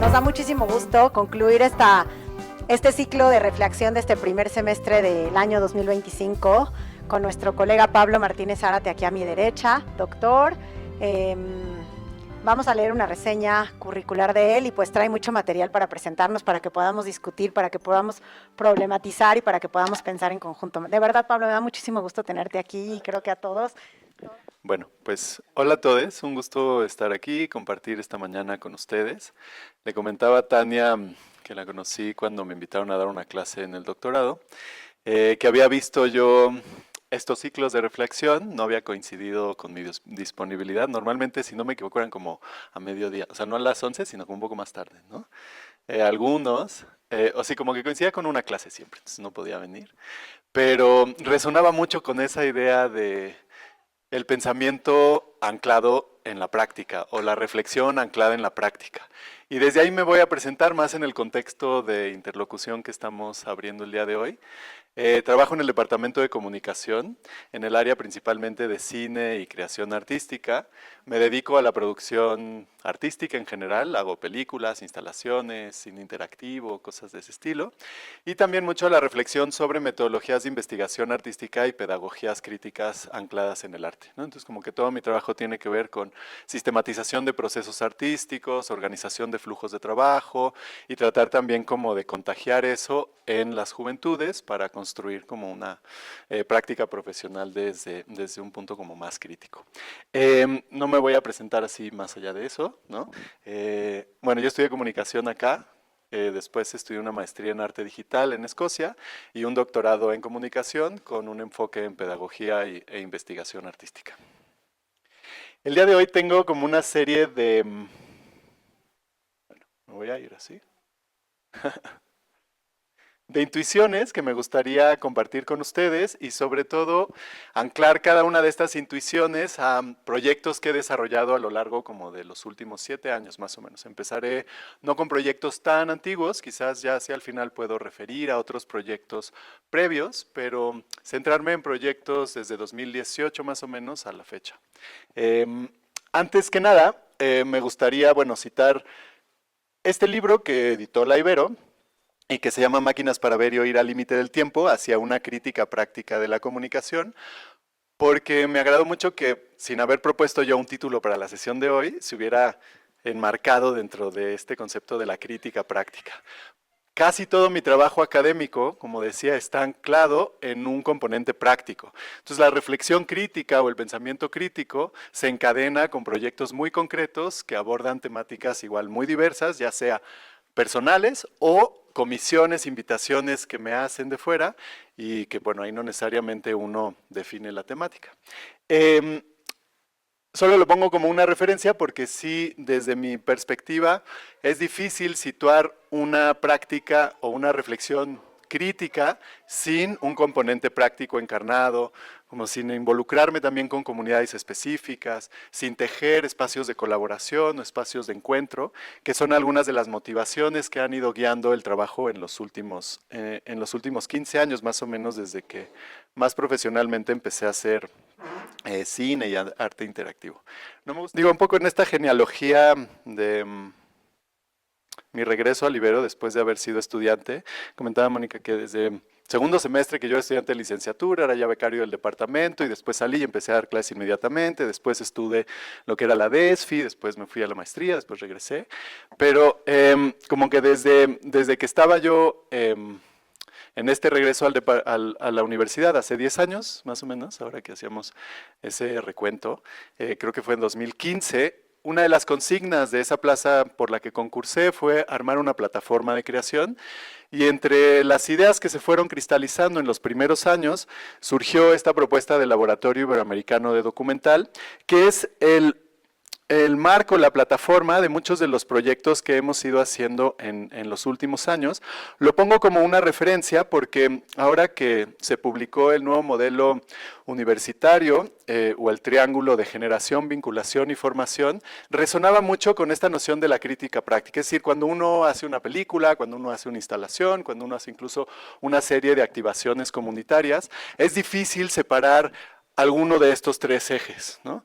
Nos da muchísimo gusto concluir este ciclo de reflexión de este primer semestre del año 2025 con nuestro colega Pablo Martínez Zárate aquí a mi derecha, doctor. Vamos a leer una reseña curricular de él y pues trae mucho material para presentarnos, para que podamos discutir, para que podamos problematizar y para que podamos pensar en conjunto. De verdad, Pablo, me da muchísimo gusto tenerte aquí y creo que a todos. Bueno, pues hola a todos, un gusto estar aquí y compartir esta mañana con ustedes. Le comentaba a Tania, que la conocí cuando me invitaron a dar una clase en el doctorado, que había visto yo estos ciclos de reflexión, no había coincidido con mi disponibilidad. Normalmente, si no me equivoco, eran como a mediodía, o sea, no a las 11, sino como un poco más tarde, ¿no? Algunos, o sí, como que coincidía con una clase siempre, entonces no podía venir. Pero resonaba mucho con esa idea de el pensamiento anclado en la práctica o la reflexión anclada en la práctica. Y desde ahí me voy a presentar más en el contexto de interlocución que estamos abriendo el día de hoy. Trabajo en el departamento de comunicación, en el área principalmente de cine y creación artística. Me dedico a la producción artística en general, hago películas, instalaciones, cine interactivo, cosas de ese estilo. Y también mucho a la reflexión sobre metodologías de investigación artística y pedagogías críticas ancladas en el arte, ¿no? Entonces como que todo mi trabajo tiene que ver con sistematización de procesos artísticos, organización de flujos de trabajo y tratar también como de contagiar eso en las juventudes para construir como una práctica profesional desde un punto como más crítico. No me voy a presentar así más allá de eso, ¿no? Bueno, yo estudié comunicación acá, después estudié una maestría en arte digital en Escocia y un doctorado en comunicación con un enfoque en pedagogía e investigación artística. El día de hoy tengo como una serie de... Bueno, me voy a ir así. De intuiciones que me gustaría compartir con ustedes y sobre todo anclar cada una de estas intuiciones a proyectos que he desarrollado a lo largo como de los últimos 7 años más o menos. Empezaré no con proyectos tan antiguos, quizás ya hacia el final puedo referir a otros proyectos previos, pero centrarme en proyectos desde 2018 más o menos a la fecha. Antes que nada, me gustaría, bueno, citar este libro que editó La Ibero, y que se llama Máquinas para ver y oír al límite del tiempo, hacia una crítica práctica de la comunicación, porque me agradó mucho que, sin haber propuesto yo un título para la sesión de hoy, se hubiera enmarcado dentro de este concepto de la crítica práctica. Casi todo mi trabajo académico, como decía, está anclado en un componente práctico. Entonces la reflexión crítica o el pensamiento crítico se encadena con proyectos muy concretos que abordan temáticas igual muy diversas, ya sea personales o comisiones, invitaciones que me hacen de fuera y que, bueno, ahí no necesariamente uno define la temática. Solo lo pongo como una referencia porque sí, desde mi perspectiva, es difícil situar una práctica o una reflexión crítica sin un componente práctico encarnado, como sin involucrarme también con comunidades específicas, sin tejer espacios de colaboración o espacios de encuentro, que son algunas de las motivaciones que han ido guiando el trabajo en los últimos 15 años, más o menos, desde que más profesionalmente empecé a hacer cine y arte interactivo. Digo, un poco en esta genealogía de mi regreso al Ibero después de haber sido estudiante, comentaba Mónica que desde segundo semestre que yo era estudiante de licenciatura, era ya becario del departamento y después salí y empecé a dar clases inmediatamente, después estudié lo que era la DESFI, después me fui a la maestría, después regresé, pero como que desde que estaba yo en este regreso a la universidad hace 10 años, más o menos, ahora que hacíamos ese recuento, creo que fue en 2015, una de las consignas de esa plaza por la que concursé fue armar una plataforma de creación y entre las ideas que se fueron cristalizando en los primeros años surgió esta propuesta del Laboratorio Iberoamericano de Documental, que es el marco, la plataforma de muchos de los proyectos que hemos ido haciendo en los últimos años. Lo pongo como una referencia porque ahora que se publicó el nuevo modelo universitario o el triángulo de generación, vinculación y formación, resonaba mucho con esta noción de la crítica práctica. Es decir, cuando uno hace una película, cuando uno hace una instalación, cuando uno hace incluso una serie de activaciones comunitarias, es difícil separar alguno de estos tres ejes, ¿no?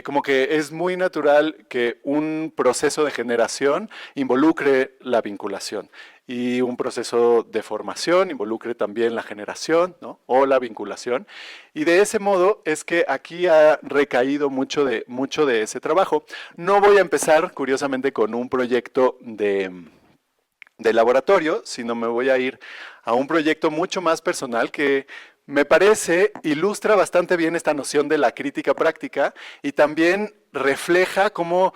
Como que es muy natural que un proceso de generación involucre la vinculación y un proceso de formación involucre también la generación, ¿no? O la vinculación. Y de ese modo es que aquí ha recaído mucho de ese trabajo. No voy a empezar, curiosamente, con un proyecto de laboratorio, sino me voy a ir a un proyecto mucho más personal que me parece ilustra bastante bien esta noción de la crítica práctica y también refleja cómo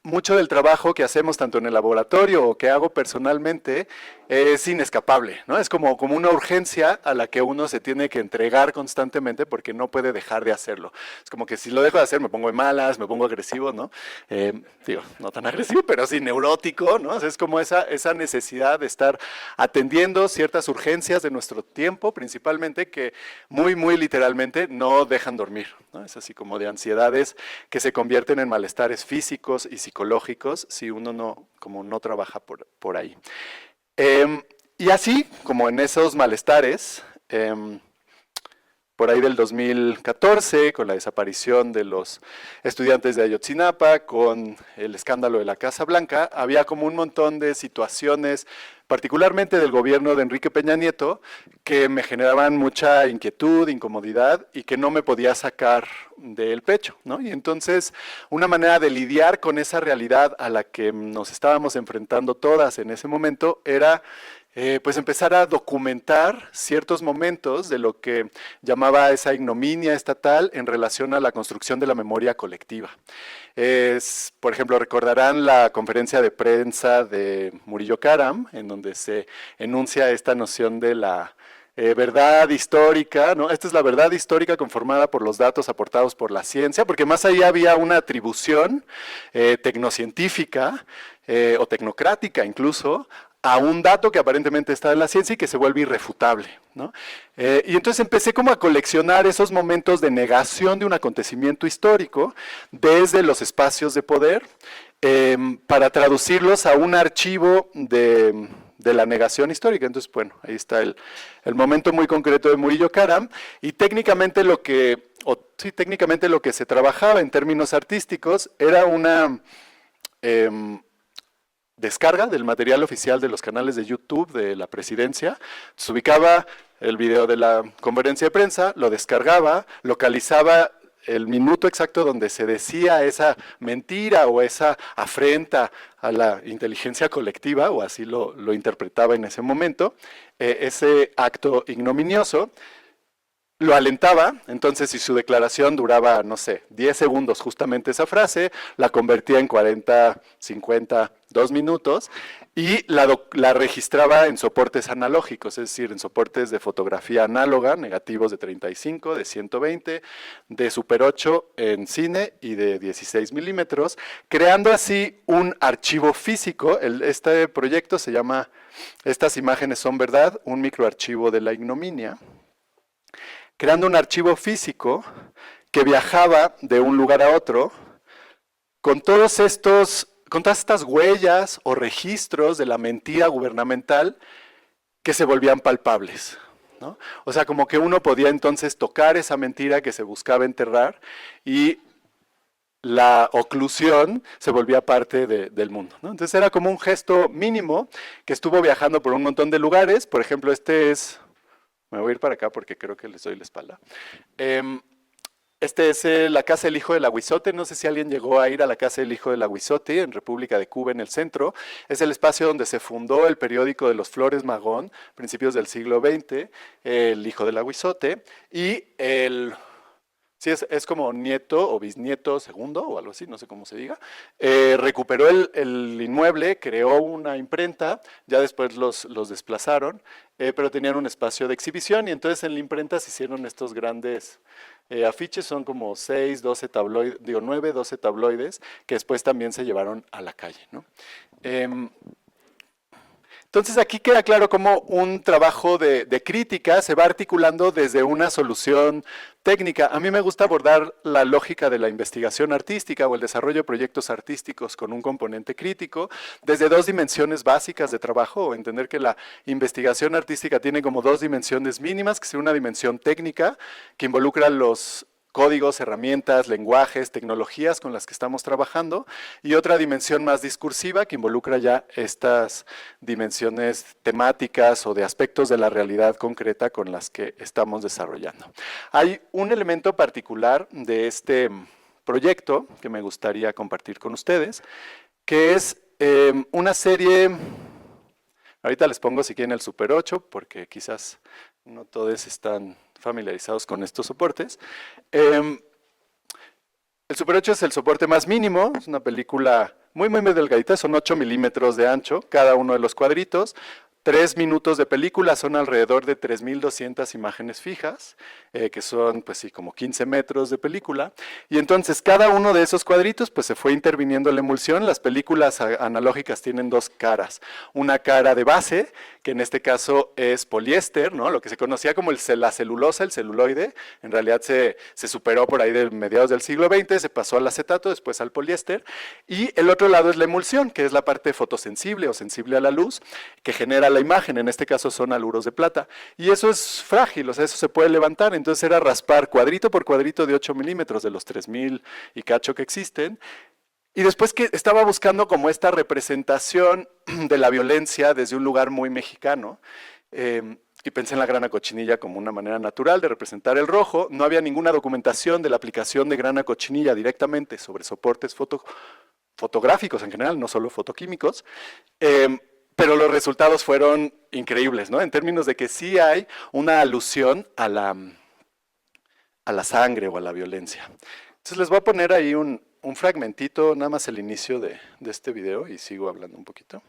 mucho del trabajo que hacemos tanto en el laboratorio o que hago personalmente es inescapable, ¿no? Es como una urgencia a la que uno se tiene que entregar constantemente porque no puede dejar de hacerlo. Es como que si lo dejo de hacer me pongo de malas, me pongo agresivo, ¿no? Digo, no tan agresivo, pero sí neurótico, ¿no? O sea, es como esa necesidad de estar atendiendo ciertas urgencias de nuestro tiempo, principalmente, que muy literalmente no dejan dormir, ¿no? Es así como de ansiedades que se convierten en malestares físicos y psicológicos si uno no trabaja por ahí. Y así, como en esos malestares, por ahí del 2014, con la desaparición de los estudiantes de Ayotzinapa, con el escándalo de la Casa Blanca, había como un montón de situaciones, particularmente del gobierno de Enrique Peña Nieto, que me generaban mucha inquietud, incomodidad y que no me podía sacar del pecho, ¿no? Y entonces, una manera de lidiar con esa realidad a la que nos estábamos enfrentando todas en ese momento era pues empezar a documentar ciertos momentos de lo que llamaba esa ignominia estatal en relación a la construcción de la memoria colectiva. Por ejemplo, recordarán la conferencia de prensa de Murillo Karam, en donde se enuncia esta noción de la verdad histórica, ¿no? Esta es la verdad histórica conformada por los datos aportados por la ciencia, porque más allá había una atribución tecnocientífica o tecnocrática incluso, a un dato que aparentemente está en la ciencia y que se vuelve irrefutable, ¿no? Y entonces empecé como a coleccionar esos momentos de negación de un acontecimiento histórico desde los espacios de poder para traducirlos a un archivo de la negación histórica. Entonces, bueno, ahí está el momento muy concreto de Murillo Karam y técnicamente lo que se trabajaba en términos artísticos era una descarga del material oficial de los canales de YouTube de la presidencia. Se ubicaba el video de la conferencia de prensa, lo descargaba, localizaba el minuto exacto donde se decía esa mentira o esa afrenta a la inteligencia colectiva, o así lo interpretaba en ese momento, ese acto ignominioso. Lo alentaba, entonces si su declaración duraba, no sé, 10 segundos justamente esa frase, la convertía en 40, 50, 2 minutos y la registraba en soportes analógicos, es decir, en soportes de fotografía análoga, negativos de 35, de 120, de Super 8 en cine y de 16 milímetros, creando así un archivo físico. Este proyecto se llama Estas imágenes son verdad, un microarchivo de la ignominia, creando un archivo físico que viajaba de un lugar a otro con todas estas huellas o registros de la mentira gubernamental que se volvían palpables, ¿no? O sea, como que uno podía entonces tocar esa mentira que se buscaba enterrar y la oclusión se volvía parte del mundo, ¿no? Entonces era como un gesto mínimo que estuvo viajando por un montón de lugares. Por ejemplo, me voy a ir para acá porque creo que les doy la espalda. Este es la Casa del Hijo del Aguizote. No sé si alguien llegó a ir a la Casa del Hijo del Aguizote en República de Cuba, en el centro. Es el espacio donde se fundó el periódico de los Flores Magón, principios del siglo XX, el Hijo del Aguizote. Y sí, es como nieto o bisnieto segundo o algo así, no sé cómo se diga. Recuperó el inmueble, creó una imprenta, ya después los desplazaron, pero tenían un espacio de exhibición y entonces en la imprenta se hicieron estos grandes afiches, son como 6, 12 tabloides, 9, 12 tabloides, que después también se llevaron a la calle, ¿no? Entonces aquí queda claro cómo un trabajo de crítica se va articulando desde una solución técnica. A mí me gusta abordar la lógica de la investigación artística o el desarrollo de proyectos artísticos con un componente crítico desde dos dimensiones básicas de trabajo, o entender que la investigación artística tiene como dos dimensiones mínimas, que es una dimensión técnica que involucra los códigos, herramientas, lenguajes, tecnologías con las que estamos trabajando, y otra dimensión más discursiva que involucra ya estas dimensiones temáticas o de aspectos de la realidad concreta con las que estamos desarrollando. Hay un elemento particular de este proyecto que me gustaría compartir con ustedes, que es una serie, ahorita les pongo si quieren el Super 8, porque quizás no todos están familiarizados con estos soportes. El Super 8 es el soporte más mínimo, es una película muy delgadita, son 8 milímetros de ancho cada uno de los cuadritos. 3 minutos de película son alrededor de 3.200 imágenes fijas, que son pues sí como 15 metros de película, y entonces cada uno de esos cuadritos pues se fue interviniendo la emulsión. Las películas analógicas tienen dos caras, una cara de base, que en este caso es poliéster, ¿no? Lo que se conocía como la celulosa, el celuloide, en realidad se superó por ahí de mediados del siglo XX, se pasó al acetato, después al poliéster, y el otro lado es la emulsión, que es la parte fotosensible o sensible a la luz, que genera la imagen, en este caso son aluros de plata, y eso es frágil, o sea, eso se puede levantar. Entonces era raspar cuadrito por cuadrito de 8 milímetros de los 3.000 y cacho que existen, y después que estaba buscando como esta representación de la violencia desde un lugar muy mexicano, y pensé en la grana cochinilla como una manera natural de representar el rojo. No había ninguna documentación de la aplicación de grana cochinilla directamente sobre soportes fotográficos en general, no solo fotoquímicos, pero los resultados fueron increíbles, ¿no? En términos de que sí hay una alusión a la sangre o a la violencia. Entonces les voy a poner ahí un fragmentito, nada más el inicio de este video, y sigo hablando un poquito.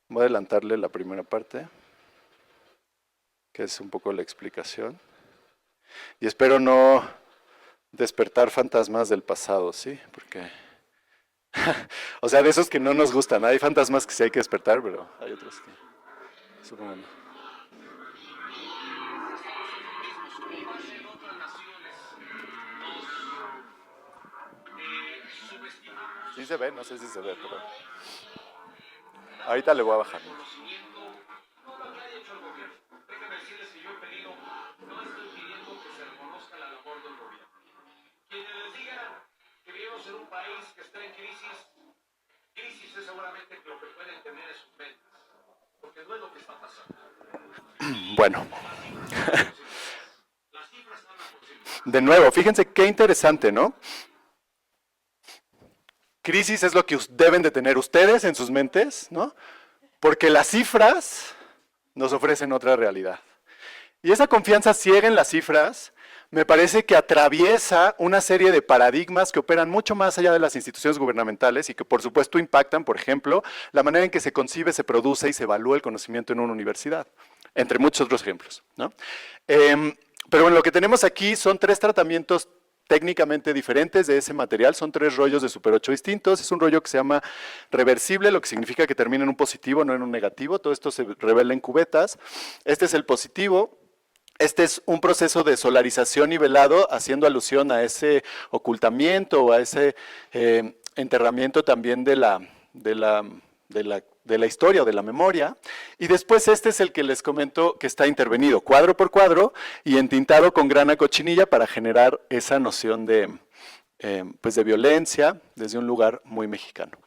Voy a adelantarle la primera parte, que es un poco la explicación. Y espero no despertar fantasmas del pasado, ¿sí? Porque o sea, de esos que no nos gustan. Hay fantasmas que sí hay que despertar, pero hay otros que supongo. Sí se ve, no sé si se ve, pero ahorita le voy a bajar. En un país que está en crisis es seguramente lo que pueden tener en sus mentes, porque no es lo que está pasando. Bueno, de nuevo, fíjense qué interesante, ¿no? Crisis es lo que deben de tener ustedes en sus mentes, ¿no? Porque las cifras nos ofrecen otra realidad. Y esa confianza ciega en las cifras me parece que atraviesa una serie de paradigmas que operan mucho más allá de las instituciones gubernamentales y que por supuesto impactan, por ejemplo, la manera en que se concibe, se produce y se evalúa el conocimiento en una universidad, entre muchos otros ejemplos, ¿no? Pero bueno, lo que tenemos aquí son 3 tratamientos técnicamente diferentes de ese material, son 3 rollos de Super 8 distintos. Es un rollo que se llama reversible, lo que significa que termina en un positivo, no en un negativo. Todo esto se revela en cubetas. Este es el positivo. Este es un proceso de solarización nivelado, haciendo alusión a ese ocultamiento o a ese enterramiento también de la historia o de la memoria. Y después este es el que les comento que está intervenido cuadro por cuadro y entintado con grana cochinilla para generar esa noción pues de violencia desde un lugar muy mexicano.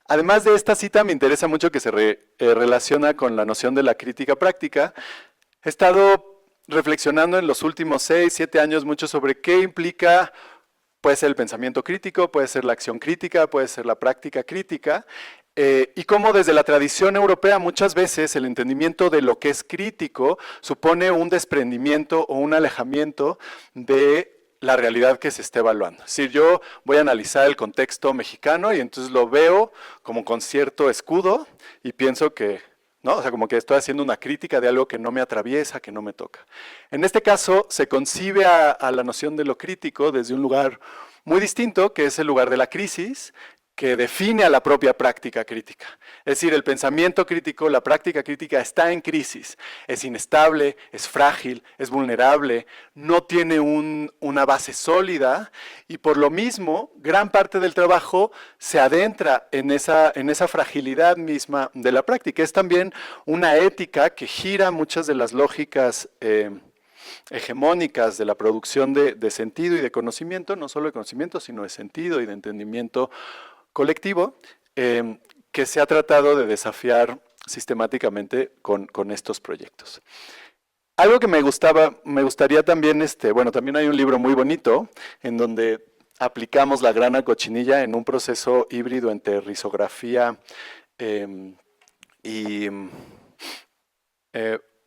Además de esta cita, me interesa mucho que se relaciona con la noción de la crítica práctica. He estado reflexionando en los últimos 6, 7 años mucho sobre qué implica, puede ser el pensamiento crítico, puede ser la acción crítica, puede ser la práctica crítica, y cómo desde la tradición europea muchas veces el entendimiento de lo que es crítico supone un desprendimiento o un alejamiento de la realidad que se esté evaluando. Es decir, yo voy a analizar el contexto mexicano y entonces lo veo como con cierto escudo y pienso que ¿no? O sea, como que estoy haciendo una crítica de algo que no me atraviesa, que no me toca. En este caso, se concibe a la noción de lo crítico desde un lugar muy distinto, que es el lugar de la crisis, que define a la propia práctica crítica. Es decir, el pensamiento crítico, la práctica crítica está en crisis, es inestable, es frágil, es vulnerable, no tiene una base sólida y por lo mismo gran parte del trabajo se adentra en esa fragilidad misma de la práctica. Es también una ética que gira muchas de las lógicas hegemónicas de la producción de sentido y de conocimiento, no solo de conocimiento, sino de sentido y de entendimiento colectivo, que se ha tratado de desafiar sistemáticamente con estos proyectos. Algo que me gustaría también, bueno, también hay un libro muy bonito en donde aplicamos la grana cochinilla en un proceso híbrido entre risografía y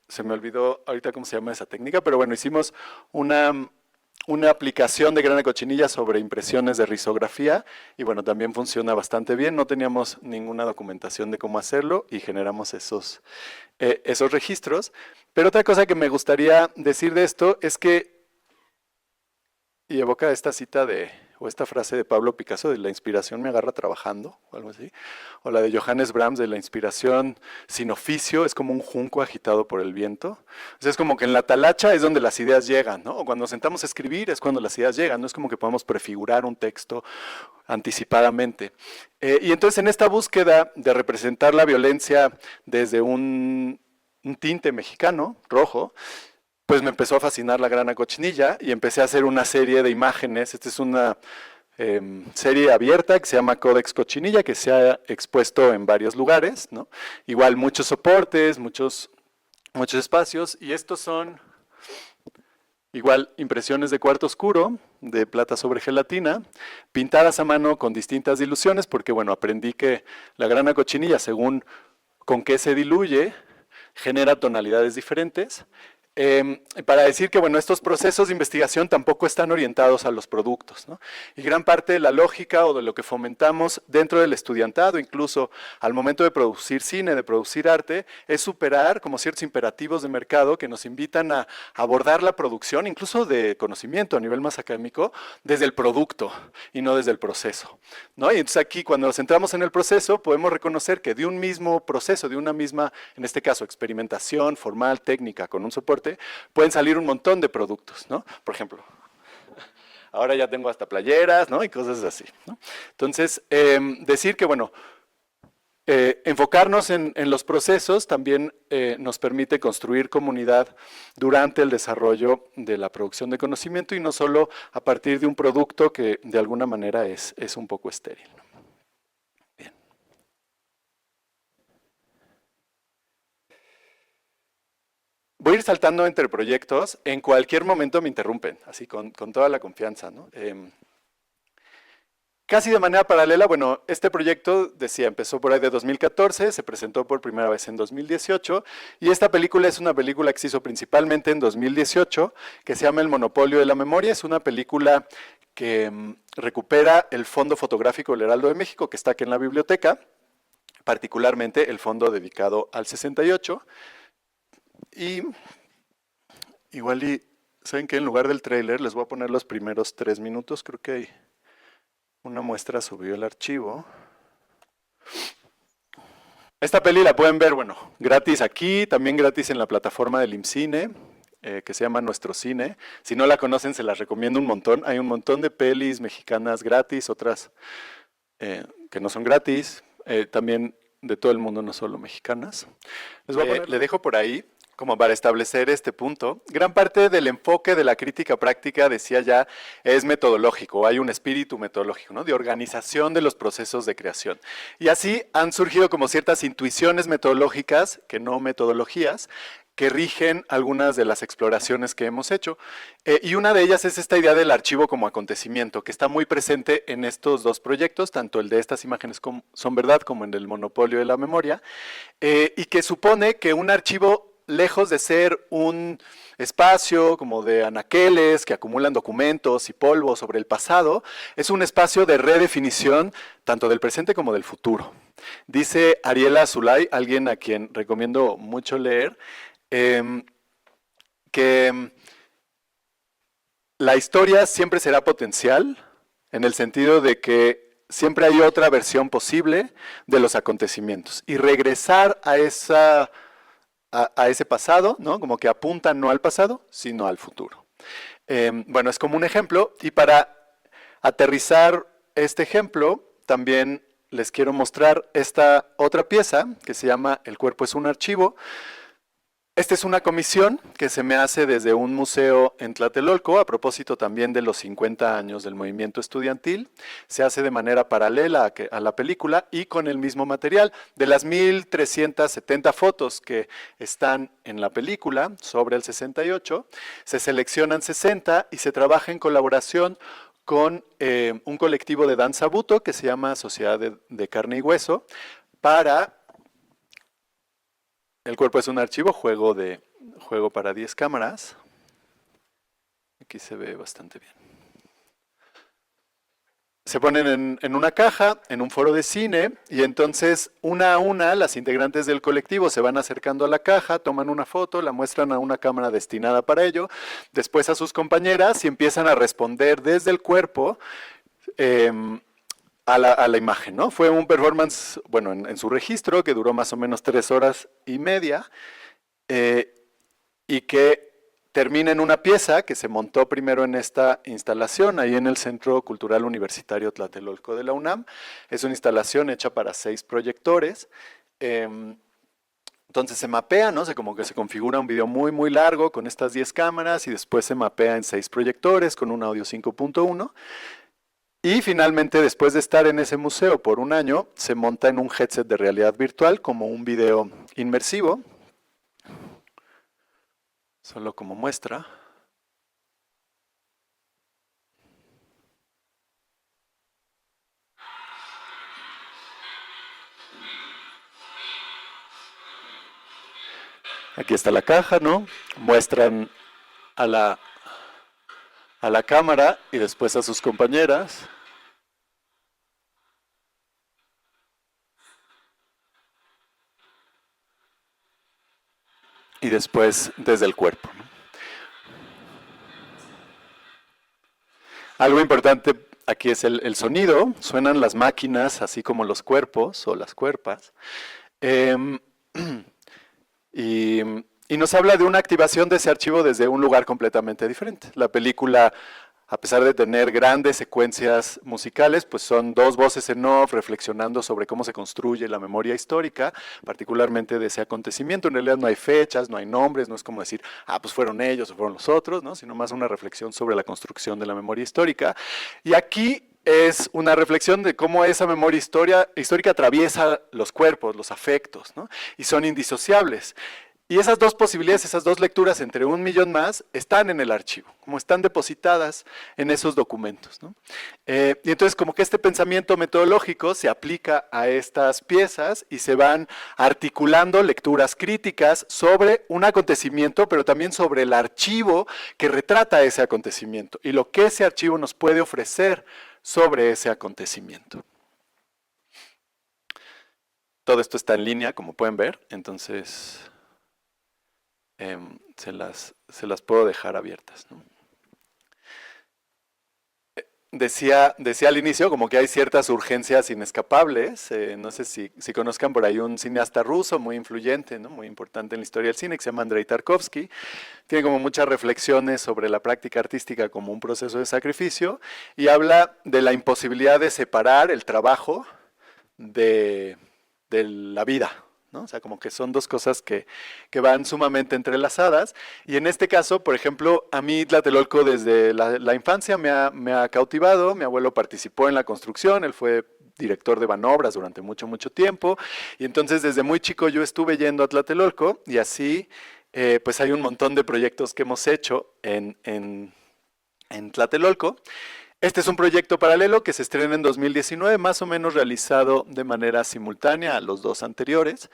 se me olvidó ahorita cómo se llama esa técnica, pero bueno, hicimos una aplicación de grana cochinilla sobre impresiones de risografía y bueno, también funciona bastante bien. No teníamos ninguna documentación de cómo hacerlo y generamos esos registros. Pero otra cosa que me gustaría decir de esto es que, y evoca esta cita o esta frase de Pablo Picasso de la inspiración me agarra trabajando, o algo así, o la de Johannes Brahms de la inspiración sin oficio es como un junco agitado por el viento. O sea, es como que en la talacha es donde las ideas llegan, ¿no? O cuando nos sentamos a escribir es cuando las ideas llegan, no es como que podamos prefigurar un texto anticipadamente. Y entonces en esta búsqueda de representar la violencia desde un tinte mexicano, rojo, pues me empezó a fascinar la grana cochinilla y empecé a hacer una serie de imágenes. Esta es una serie abierta que se llama Codex Cochinilla, que se ha expuesto en varios lugares, ¿no? Igual muchos soportes, muchos espacios, y estos son igual impresiones de cuarto oscuro, de plata sobre gelatina, pintadas a mano con distintas diluciones, porque bueno, aprendí que la grana cochinilla, según con qué se diluye, genera tonalidades diferentes. Para decir que bueno, estos procesos de investigación tampoco están orientados a los productos, ¿no? Y gran parte de la lógica o de lo que fomentamos dentro del estudiantado, incluso al momento de producir cine, de producir arte, es superar como ciertos imperativos de mercado que nos invitan a abordar la producción, incluso de conocimiento a nivel más académico, desde el producto y no desde el proceso, ¿no? Y entonces aquí cuando nos centramos en el proceso podemos reconocer que de un mismo proceso, de una misma, en este caso, experimentación formal, técnica, con un soporte, pueden salir un montón de productos, ¿no? Por ejemplo, ahora ya tengo hasta playeras, ¿no? Y cosas así, ¿no? Entonces, decir que, bueno, enfocarnos en los procesos también nos permite construir comunidad durante el desarrollo de la producción de conocimiento y no solo a partir de un producto que de alguna manera es un poco estéril, ¿no? Voy a ir saltando entre proyectos, en cualquier momento me interrumpen, así con toda la confianza, ¿no? Casi de manera paralela, bueno, este proyecto, decía, empezó por ahí de 2014, se presentó por primera vez en 2018, y esta película es una película que se hizo principalmente en 2018, que se llama El Monopolio de la Memoria. Es una película que recupera el fondo fotográfico del Heraldo de México, que está aquí en la biblioteca, particularmente el fondo dedicado al 68, y igual saben que en lugar del tráiler les voy a poner los primeros 3 minutos, creo que hay una muestra, subió el archivo. Esta peli la pueden ver, bueno, gratis aquí, también gratis en la plataforma del IMCINE, que se llama Nuestro Cine. Si no la conocen, se las recomiendo un montón. Hay un montón de pelis mexicanas gratis, otras que no son gratis, también de todo el mundo, no solo mexicanas. Le dejo por ahí, como para establecer este punto. Gran parte del enfoque de la crítica práctica, decía ya, es metodológico. Hay un espíritu metodológico, ¿no? De organización de los procesos de creación. Y así han surgido como ciertas intuiciones metodológicas, que no metodologías, que rigen algunas de las exploraciones que hemos hecho. Y una de ellas es esta idea del archivo como acontecimiento, que está muy presente en estos dos proyectos, tanto el de estas imágenes son verdad como en el monopolio de la memoria, y que supone que un archivo lejos de ser un espacio como de anaqueles que acumulan documentos y polvo sobre el pasado, es un espacio de redefinición tanto del presente como del futuro. Dice Ariela Zulay, alguien a quien recomiendo mucho leer, que la historia siempre será potencial, en el sentido de que siempre hay otra versión posible de los acontecimientos. Y regresar a ese pasado, ¿no? Como que apunta no al pasado, sino al futuro. Bueno, es como un ejemplo. Y para aterrizar este ejemplo, también les quiero mostrar esta otra pieza que se llama El cuerpo es un archivo. Esta es una comisión que se me hace desde un museo en Tlatelolco, a propósito también de los 50 años del movimiento estudiantil. Se hace de manera paralela a la película y con el mismo material. De las 1.370 fotos que están en la película, sobre el 68, se seleccionan 60 y se trabaja en colaboración con un colectivo de danza buto que se llama Sociedad de Carne y Hueso, para... El cuerpo es un archivo, juego para 10 cámaras. Aquí se ve bastante bien. Se ponen en una caja, en un foro de cine, y entonces una a una las integrantes del colectivo se van acercando a la caja, toman una foto, la muestran a una cámara destinada para ello, después a sus compañeras y empiezan a responder desde el cuerpo a la imagen, ¿no? Fue un performance, bueno, en su registro, que duró más o menos 3 horas y media, y que termina en una pieza que se montó primero en esta instalación, ahí en el Centro Cultural Universitario Tlatelolco de la UNAM. Es una instalación hecha para 6 proyectores. Entonces se mapea, ¿no? Como que se configura un video muy, muy largo con estas 10 cámaras y después se mapea en 6 proyectores con un audio 5.1. Y finalmente, después de estar en ese museo por un año, se monta en un headset de realidad virtual como un video inmersivo, solo como muestra. Aquí está la caja, ¿no? Muestran a la cámara y después a sus compañeras. Y después desde el cuerpo, ¿no? Algo importante aquí es el sonido. Suenan las máquinas, así como los cuerpos o las cuerpas. Y nos habla de una activación de ese archivo desde un lugar completamente diferente. La película, a pesar de tener grandes secuencias musicales, pues son 2 voces en off reflexionando sobre cómo se construye la memoria histórica, particularmente de ese acontecimiento. En realidad no hay fechas, no hay nombres, no es como decir, pues fueron ellos o fueron los otros, ¿no? Sino más una reflexión sobre la construcción de la memoria histórica. Y aquí es una reflexión de cómo esa memoria histórica atraviesa los cuerpos, los afectos, ¿no? Y son indisociables. Y esas 2 posibilidades, esas 2 lecturas entre 1.000.000 más, están en el archivo, como están depositadas en esos documentos, ¿no? Y entonces como que este pensamiento metodológico se aplica a estas piezas y se van articulando lecturas críticas sobre un acontecimiento, pero también sobre el archivo que retrata ese acontecimiento y lo que ese archivo nos puede ofrecer sobre ese acontecimiento. Todo esto está en línea, como pueden ver, entonces... se las puedo dejar abiertas, ¿no? Decía al inicio como que hay ciertas urgencias inescapables. No sé si conozcan por ahí un cineasta ruso muy influyente, ¿no? Muy importante en la historia del cine, que se llama Andrei Tarkovsky. Tiene como muchas reflexiones sobre la práctica artística como un proceso de sacrificio y habla de la imposibilidad de separar el trabajo de la vida, ¿no? O sea, como que son 2 cosas que van sumamente entrelazadas. Y en este caso, por ejemplo, a mí Tlatelolco desde la infancia me ha cautivado. Mi abuelo participó en la construcción, él fue director de Banobras durante mucho, mucho tiempo. Y entonces desde muy chico yo estuve yendo a Tlatelolco y así pues hay un montón de proyectos que hemos hecho en Tlatelolco. Este es un proyecto paralelo que se estrena en 2019, más o menos realizado de manera simultánea a los 2 anteriores,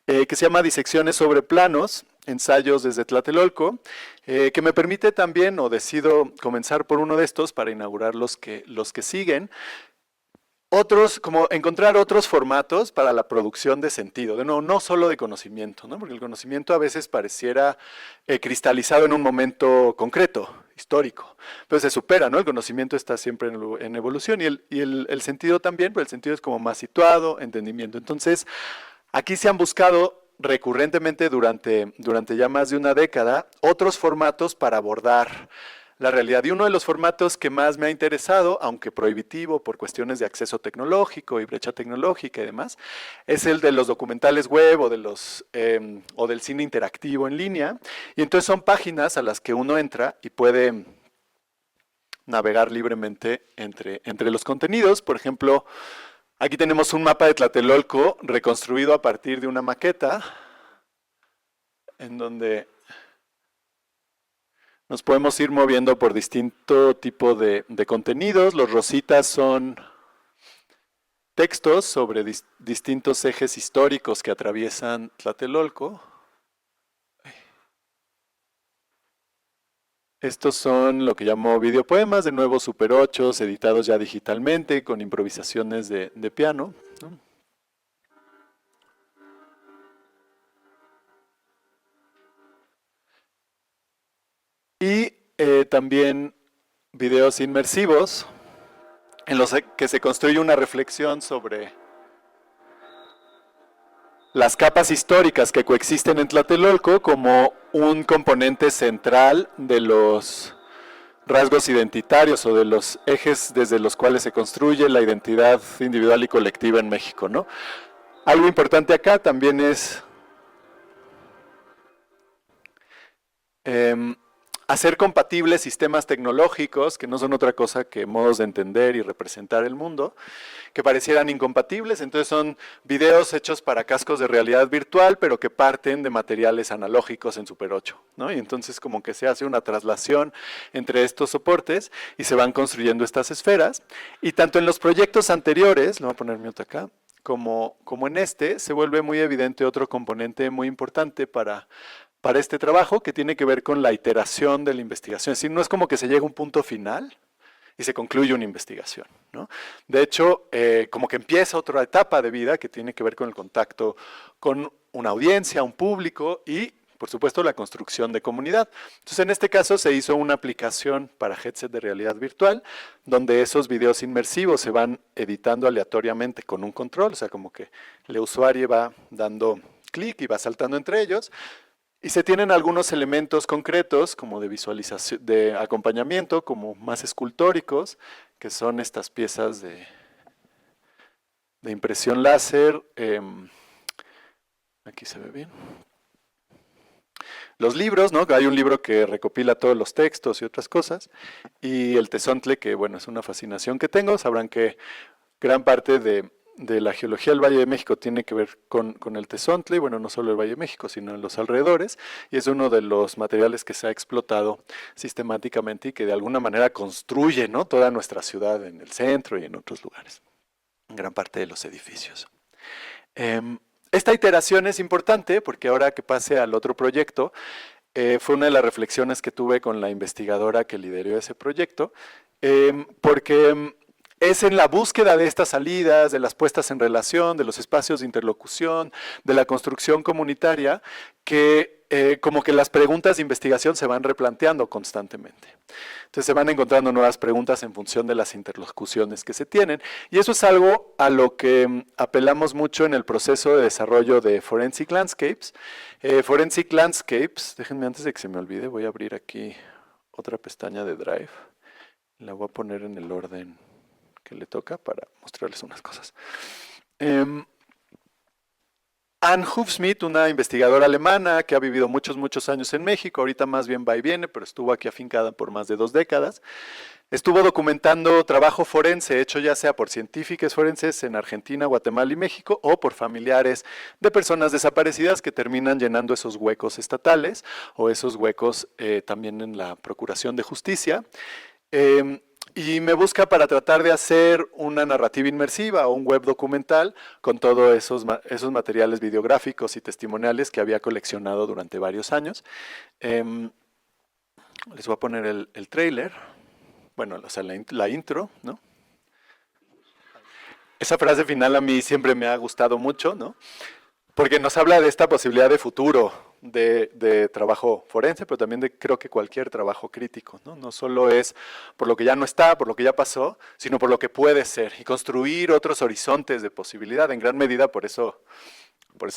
que se llama Disecciones sobre planos. ensayos desde Tlatelolco, que me permite también, o decido comenzar por uno de estos para inaugurar los que siguen, como encontrar otros formatos para la producción de sentido, de nuevo, no solo de conocimiento, ¿no? Porque el conocimiento a veces pareciera cristalizado en un momento concreto, histórico, pero se supera, ¿no? El conocimiento está siempre en evolución y el sentido también, pero el sentido es como más situado, entendimiento. Entonces, aquí se han buscado recurrentemente durante ya más de una década otros formatos para abordar la realidad. Y uno de los formatos que más me ha interesado, aunque prohibitivo por cuestiones de acceso tecnológico y brecha tecnológica y demás, es el de los documentales web o del cine interactivo en línea. Y entonces son páginas a las que uno entra y puede navegar libremente entre los contenidos. Por ejemplo, aquí tenemos un mapa de Tlatelolco reconstruido a partir de una maqueta en donde nos podemos ir moviendo por distinto tipo de contenidos. Los rositas son textos sobre distintos ejes históricos que atraviesan Tlatelolco. Estos son lo que llamo videopoemas, de nuevo Super 8, editados ya digitalmente con improvisaciones de piano, ¿no? Y también videos inmersivos en los que se construye una reflexión sobre las capas históricas que coexisten en Tlatelolco como un componente central de los rasgos identitarios o de los ejes desde los cuales se construye la identidad individual y colectiva en México, ¿no? Algo importante acá también es hacer compatibles sistemas tecnológicos, que no son otra cosa que modos de entender y representar el mundo, que parecieran incompatibles. Entonces son videos hechos para cascos de realidad virtual, pero que parten de materiales analógicos en Super 8, ¿no? Y entonces como que se hace una traslación entre estos soportes y se van construyendo estas esferas. Y tanto en los proyectos anteriores, le voy a poner mute acá, como en este, se vuelve muy evidente otro componente muy importante para este trabajo, que tiene que ver con la iteración de la investigación. Es decir, no es como que se llega a un punto final y se concluye una investigación, ¿no? De hecho, como que empieza otra etapa de vida que tiene que ver con el contacto con una audiencia, un público y, por supuesto, la construcción de comunidad. Entonces, en este caso se hizo una aplicación para headset de realidad virtual, donde esos videos inmersivos se van editando aleatoriamente con un control, o sea, como que el usuario va dando clic y va saltando entre ellos. Y se tienen algunos elementos concretos, como de visualización, de acompañamiento, como más escultóricos, que son estas piezas de impresión láser. Aquí se ve bien. Los libros, ¿no? Hay un libro que recopila todos los textos y otras cosas. Y el tezontle, que bueno, es una fascinación que tengo. Sabrán que gran parte de la geología del Valle de México tiene que ver con el tezontle, y bueno, no solo el Valle de México, sino en los alrededores, y es uno de los materiales que se ha explotado sistemáticamente y que de alguna manera construye, ¿no?, toda nuestra ciudad en el centro y en otros lugares, en gran parte de los edificios. Esta iteración es importante porque ahora que pase al otro proyecto, fue una de las reflexiones que tuve con la investigadora que lideró ese proyecto, porque es en la búsqueda de estas salidas, de las puestas en relación, de los espacios de interlocución, de la construcción comunitaria, que como que las preguntas de investigación se van replanteando constantemente. Entonces se van encontrando nuevas preguntas en función de las interlocuciones que se tienen. Y eso es algo a lo que apelamos mucho en el proceso de desarrollo de Forensic Landscapes. Forensic Landscapes, déjenme antes de que se me olvide, voy a abrir aquí otra pestaña de Drive. La voy a poner en el orden que le toca para mostrarles unas cosas. Anne Hufschmidt, una investigadora alemana que ha vivido muchos años en México, ahorita más bien va y viene, pero estuvo aquí afincada por más de 2 décadas, estuvo documentando trabajo forense hecho ya sea por científicos forenses en Argentina, Guatemala y México, o por familiares de personas desaparecidas que terminan llenando esos huecos estatales o esos huecos también en la procuración de justicia. Y me busca para tratar de hacer una narrativa inmersiva o un web documental con todos esos materiales videográficos y testimoniales que había coleccionado durante varios años. Les voy a poner el tráiler, bueno, o sea, la intro, ¿no? Esa frase final a mí siempre me ha gustado mucho, ¿no? Porque nos habla de esta posibilidad de futuro de trabajo forense, pero también de creo que cualquier trabajo crítico, ¿no? No solo es por lo que ya no está, por lo que ya pasó, sino por lo que puede ser y construir otros horizontes de posibilidad. En gran medida por eso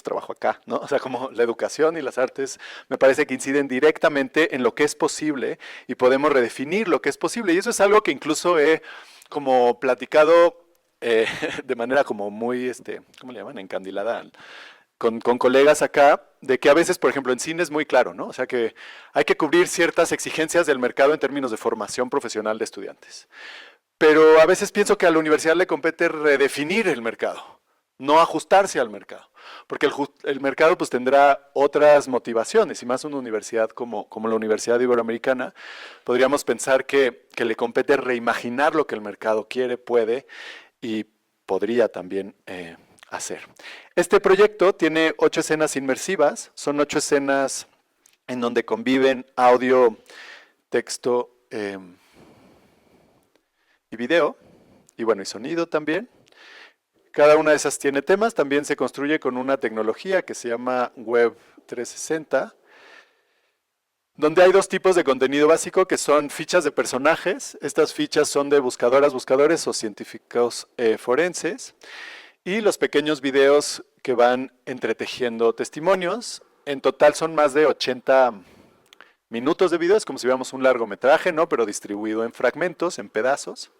trabajo acá, ¿no? O sea, como la educación y las artes me parece que inciden directamente en lo que es posible y podemos redefinir lo que es posible. Y eso es algo que incluso he como platicado de manera como muy, ¿cómo le llaman? Encandilada con colegas acá, de que a veces, por ejemplo, en cine es muy claro, ¿no? O sea, que hay que cubrir ciertas exigencias del mercado en términos de formación profesional de estudiantes. Pero a veces pienso que a la universidad le compete redefinir el mercado, no ajustarse al mercado, porque el mercado pues tendrá otras motivaciones, y más una universidad como la Universidad Iberoamericana, podríamos pensar que le compete reimaginar lo que el mercado quiere, puede y podría también hacer. Este proyecto tiene 8 escenas inmersivas, son 8 escenas en donde conviven audio, texto y video, y bueno, y sonido también. Cada una de esas tiene temas, también se construye con una tecnología que se llama Web 360, donde hay 2 tipos de contenido básico que son fichas de personajes. Estas fichas son de buscadoras, buscadores o científicos forenses, y los pequeños videos que van entretejiendo testimonios. En total son más de 80 minutos de video, es como si viéramos un largometraje, ¿no? Pero distribuido en fragmentos, en pedazos.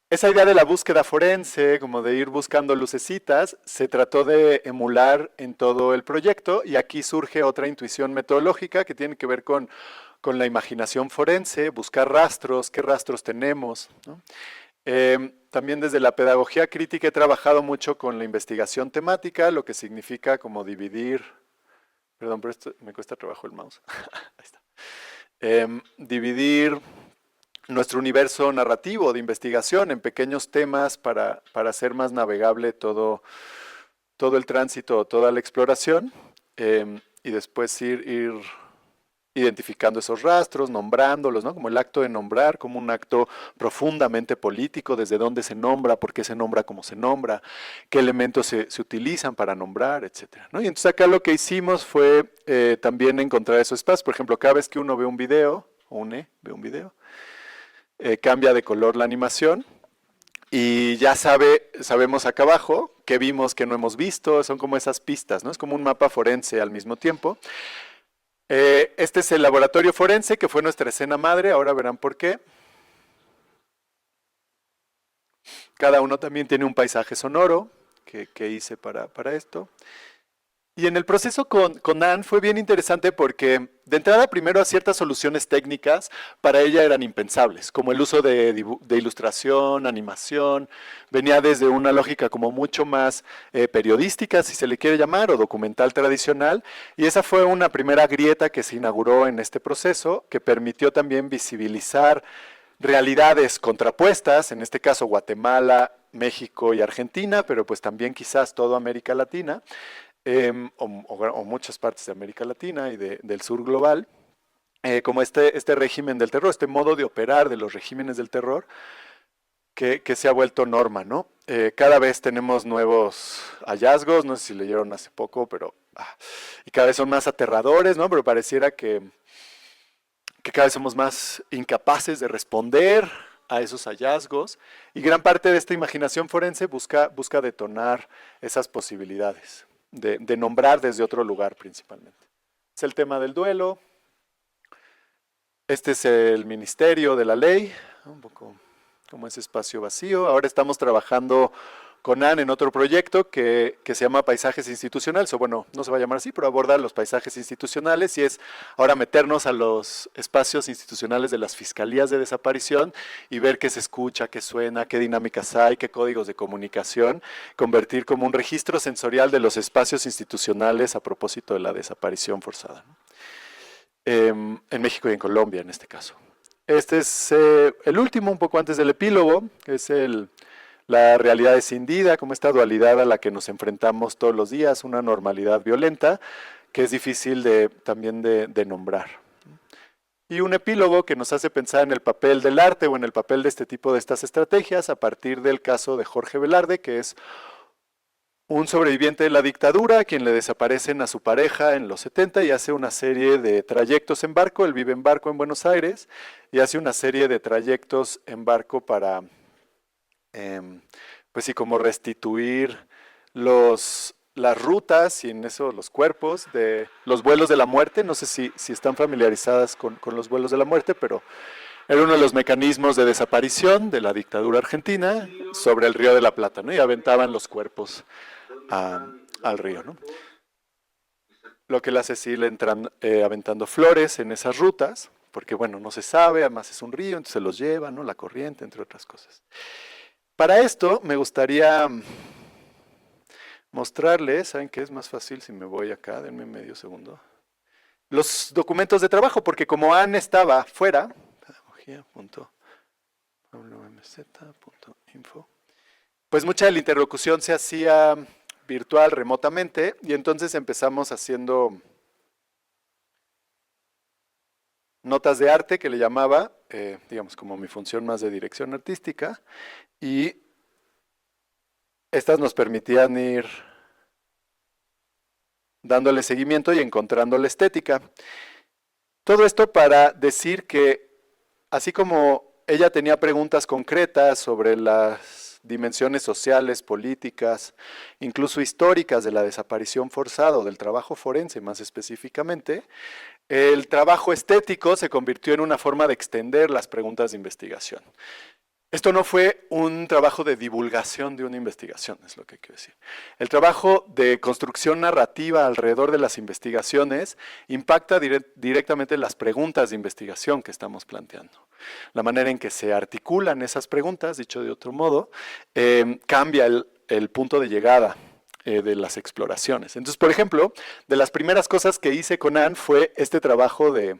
Esa idea de la búsqueda forense, como de ir buscando lucecitas, se trató de emular en todo el proyecto, y aquí surge otra intuición metodológica que tiene que ver con la imaginación forense, buscar rastros, qué rastros tenemos, ¿no? También desde la pedagogía crítica he trabajado mucho con la investigación temática, lo que significa como dividir, perdón, pero esto me cuesta trabajo el mouse, ahí está. Dividir nuestro universo narrativo de investigación en pequeños temas para hacer más navegable todo el tránsito, toda la exploración, y después ir identificando esos rastros, nombrándolos, ¿no? Como el acto de nombrar, como un acto profundamente político, desde dónde se nombra, por qué se nombra como se nombra, qué elementos se utilizan para nombrar, etcétera, ¿no? Y entonces acá lo que hicimos fue también encontrar esos espacios. Por ejemplo, cada vez que uno ve un video, ve un video, cambia de color la animación, y ya sabemos acá abajo qué vimos, qué no hemos visto, son como esas pistas, ¿no? Es como un mapa forense al mismo tiempo. Este es el laboratorio forense, que fue nuestra escena madre, ahora verán por qué. Cada uno también tiene un paisaje sonoro que hice para esto. Y en el proceso con Anne fue bien interesante porque de entrada primero ciertas soluciones técnicas para ella eran impensables, como el uso de ilustración, animación, venía desde una lógica como mucho más periodística, si se le quiere llamar, o documental tradicional, y esa fue una primera grieta que se inauguró en este proceso, que permitió también visibilizar realidades contrapuestas, en este caso Guatemala, México y Argentina, pero pues también quizás toda América Latina, o muchas partes de América Latina y del sur global, como este régimen del terror, este modo de operar de los regímenes del terror que se ha vuelto norma, ¿no? Cada vez tenemos nuevos hallazgos, no sé si leyeron hace poco, pero y cada vez son más aterradores, ¿no? Pero pareciera que cada vez somos más incapaces de responder a esos hallazgos, y gran parte de esta imaginación forense busca detonar esas posibilidades de nombrar desde otro lugar principalmente. Es el tema del duelo. Este es el ministerio de la ley, un poco como ese espacio vacío. Ahora estamos trabajando con Anne en otro proyecto que se llama Paisajes Institucionales, o bueno, no se va a llamar así, pero aborda los paisajes institucionales, y es ahora meternos a los espacios institucionales de las fiscalías de desaparición y ver qué se escucha, qué suena, qué dinámicas hay, qué códigos de comunicación, convertir como un registro sensorial de los espacios institucionales a propósito de la desaparición forzada, ¿no? En México y en Colombia en este caso. Este es el último, un poco antes del epílogo, que es la realidad escindida, como esta dualidad a la que nos enfrentamos todos los días, una normalidad violenta, que es difícil también de nombrar. Y un epílogo que nos hace pensar en el papel del arte o en el papel de este tipo de estas estrategias a partir del caso de Jorge Velarde, que es un sobreviviente de la dictadura a quien le desaparecen a su pareja en los 70 y hace una serie de trayectos en barco. Él vive en barco en Buenos Aires y hace una serie de trayectos en barco para, pues sí, como restituir las rutas y en eso los cuerpos de los vuelos de la muerte. No sé si están familiarizadas con los vuelos de la muerte, pero era uno de los mecanismos de desaparición de la dictadura argentina sobre el Río de la Plata, ¿no? Y aventaban los cuerpos al río, ¿no? Lo que él hace es ir aventando flores en esas rutas, porque bueno, no se sabe, además es un río, entonces se los lleva, ¿no? La corriente, entre otras cosas. Para esto me gustaría mostrarles, ¿saben qué? Es más fácil si me voy acá, denme medio segundo. Los documentos de trabajo, porque como Anne estaba fuera, pedagogía.pablomz.info, pues mucha de la interlocución se hacía virtual, remotamente, y entonces empezamos haciendo notas de arte, que le llamaba, digamos, como mi función más de dirección artística, y estas nos permitían ir dándole seguimiento y encontrando la estética. Todo esto para decir que, así como ella tenía preguntas concretas sobre las dimensiones sociales, políticas, incluso históricas de la desaparición forzada o del trabajo forense más específicamente, el trabajo estético se convirtió en una forma de extender las preguntas de investigación. Esto no fue un trabajo de divulgación de una investigación, es lo que quiero decir. El trabajo de construcción narrativa alrededor de las investigaciones impacta directamente las preguntas de investigación que estamos planteando. La manera en que se articulan esas preguntas, dicho de otro modo, cambia el punto de llegada de las exploraciones. Entonces, por ejemplo, de las primeras cosas que hice con Anne fue este trabajo de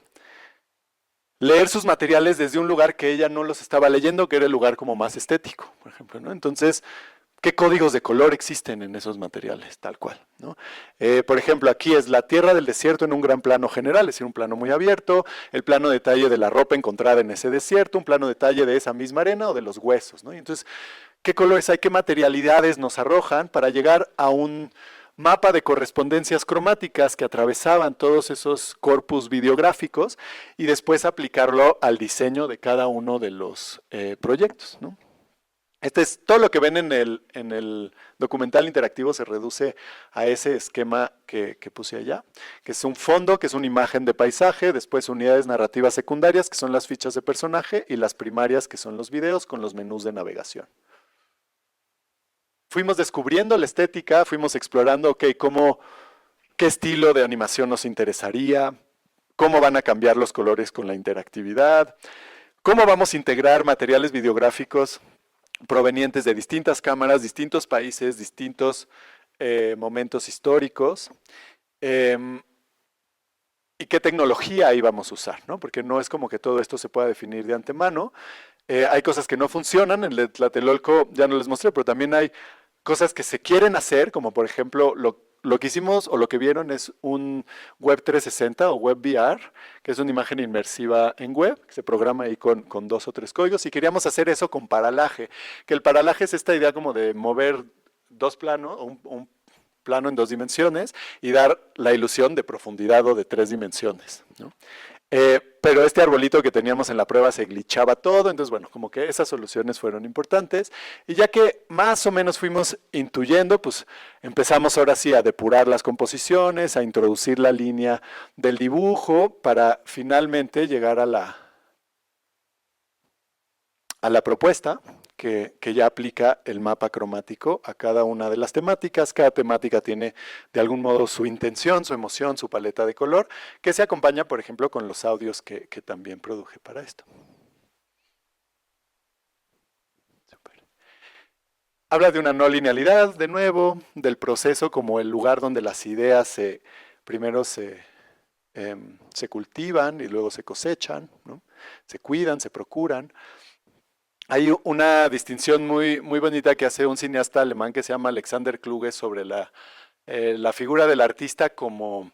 leer sus materiales desde un lugar que ella no los estaba leyendo, que era el lugar como más estético, por ejemplo, ¿no? Entonces, ¿qué códigos de color existen en esos materiales? Tal cual, ¿no? Por ejemplo, aquí es la tierra del desierto en un gran plano general, es decir, un plano muy abierto, el plano detalle de la ropa encontrada en ese desierto, un plano detalle de esa misma arena o de los huesos, ¿no? Y entonces, ¿qué colores hay? ¿Qué materialidades nos arrojan para llegar a un mapa de correspondencias cromáticas que atravesaban todos esos corpus videográficos y después aplicarlo al diseño de cada uno de los proyectos, ¿no? Este es todo lo que ven en el documental interactivo, se reduce a ese esquema que puse allá, que es un fondo, que es una imagen de paisaje, después unidades narrativas secundarias, que son las fichas de personaje, y las primarias, que son los videos con los menús de navegación. Fuimos descubriendo la estética, fuimos explorando, ok, qué estilo de animación nos interesaría, cómo van a cambiar los colores con la interactividad, cómo vamos a integrar materiales videográficos provenientes de distintas cámaras, distintos países, distintos momentos históricos, y qué tecnología íbamos a usar, ¿no? Porque no es como que todo esto se pueda definir de antemano. Hay cosas que no funcionan, en el Tlatelolco ya no les mostré, pero también hay cosas que se quieren hacer, como por ejemplo lo que hicimos o lo que vieron es un Web 360 o Web VR, que es una imagen inmersiva en web, que se programa ahí con 2 o 3 códigos, y queríamos hacer eso con paralaje, que el paralaje es esta idea como de mover dos planos, un plano en 2 dimensiones, y dar la ilusión de profundidad o de 3 dimensiones, ¿no? Pero este arbolito que teníamos en la prueba se glitchaba todo, entonces bueno, como que esas soluciones fueron importantes, y ya que más o menos fuimos intuyendo, pues empezamos ahora sí a depurar las composiciones, a introducir la línea del dibujo para finalmente llegar a la propuesta que ya aplica el mapa cromático a cada una de las temáticas. Cada temática tiene de algún modo su intención, su emoción, su paleta de color, que se acompaña, por ejemplo, con los audios que también produje para esto. Super. Habla de una no linealidad, de nuevo, del proceso como el lugar donde las ideas primero se se cultivan y luego se cosechan, ¿no? Se cuidan, se procuran. Hay una distinción muy, muy bonita que hace un cineasta alemán que se llama Alexander Kluge sobre la figura del artista como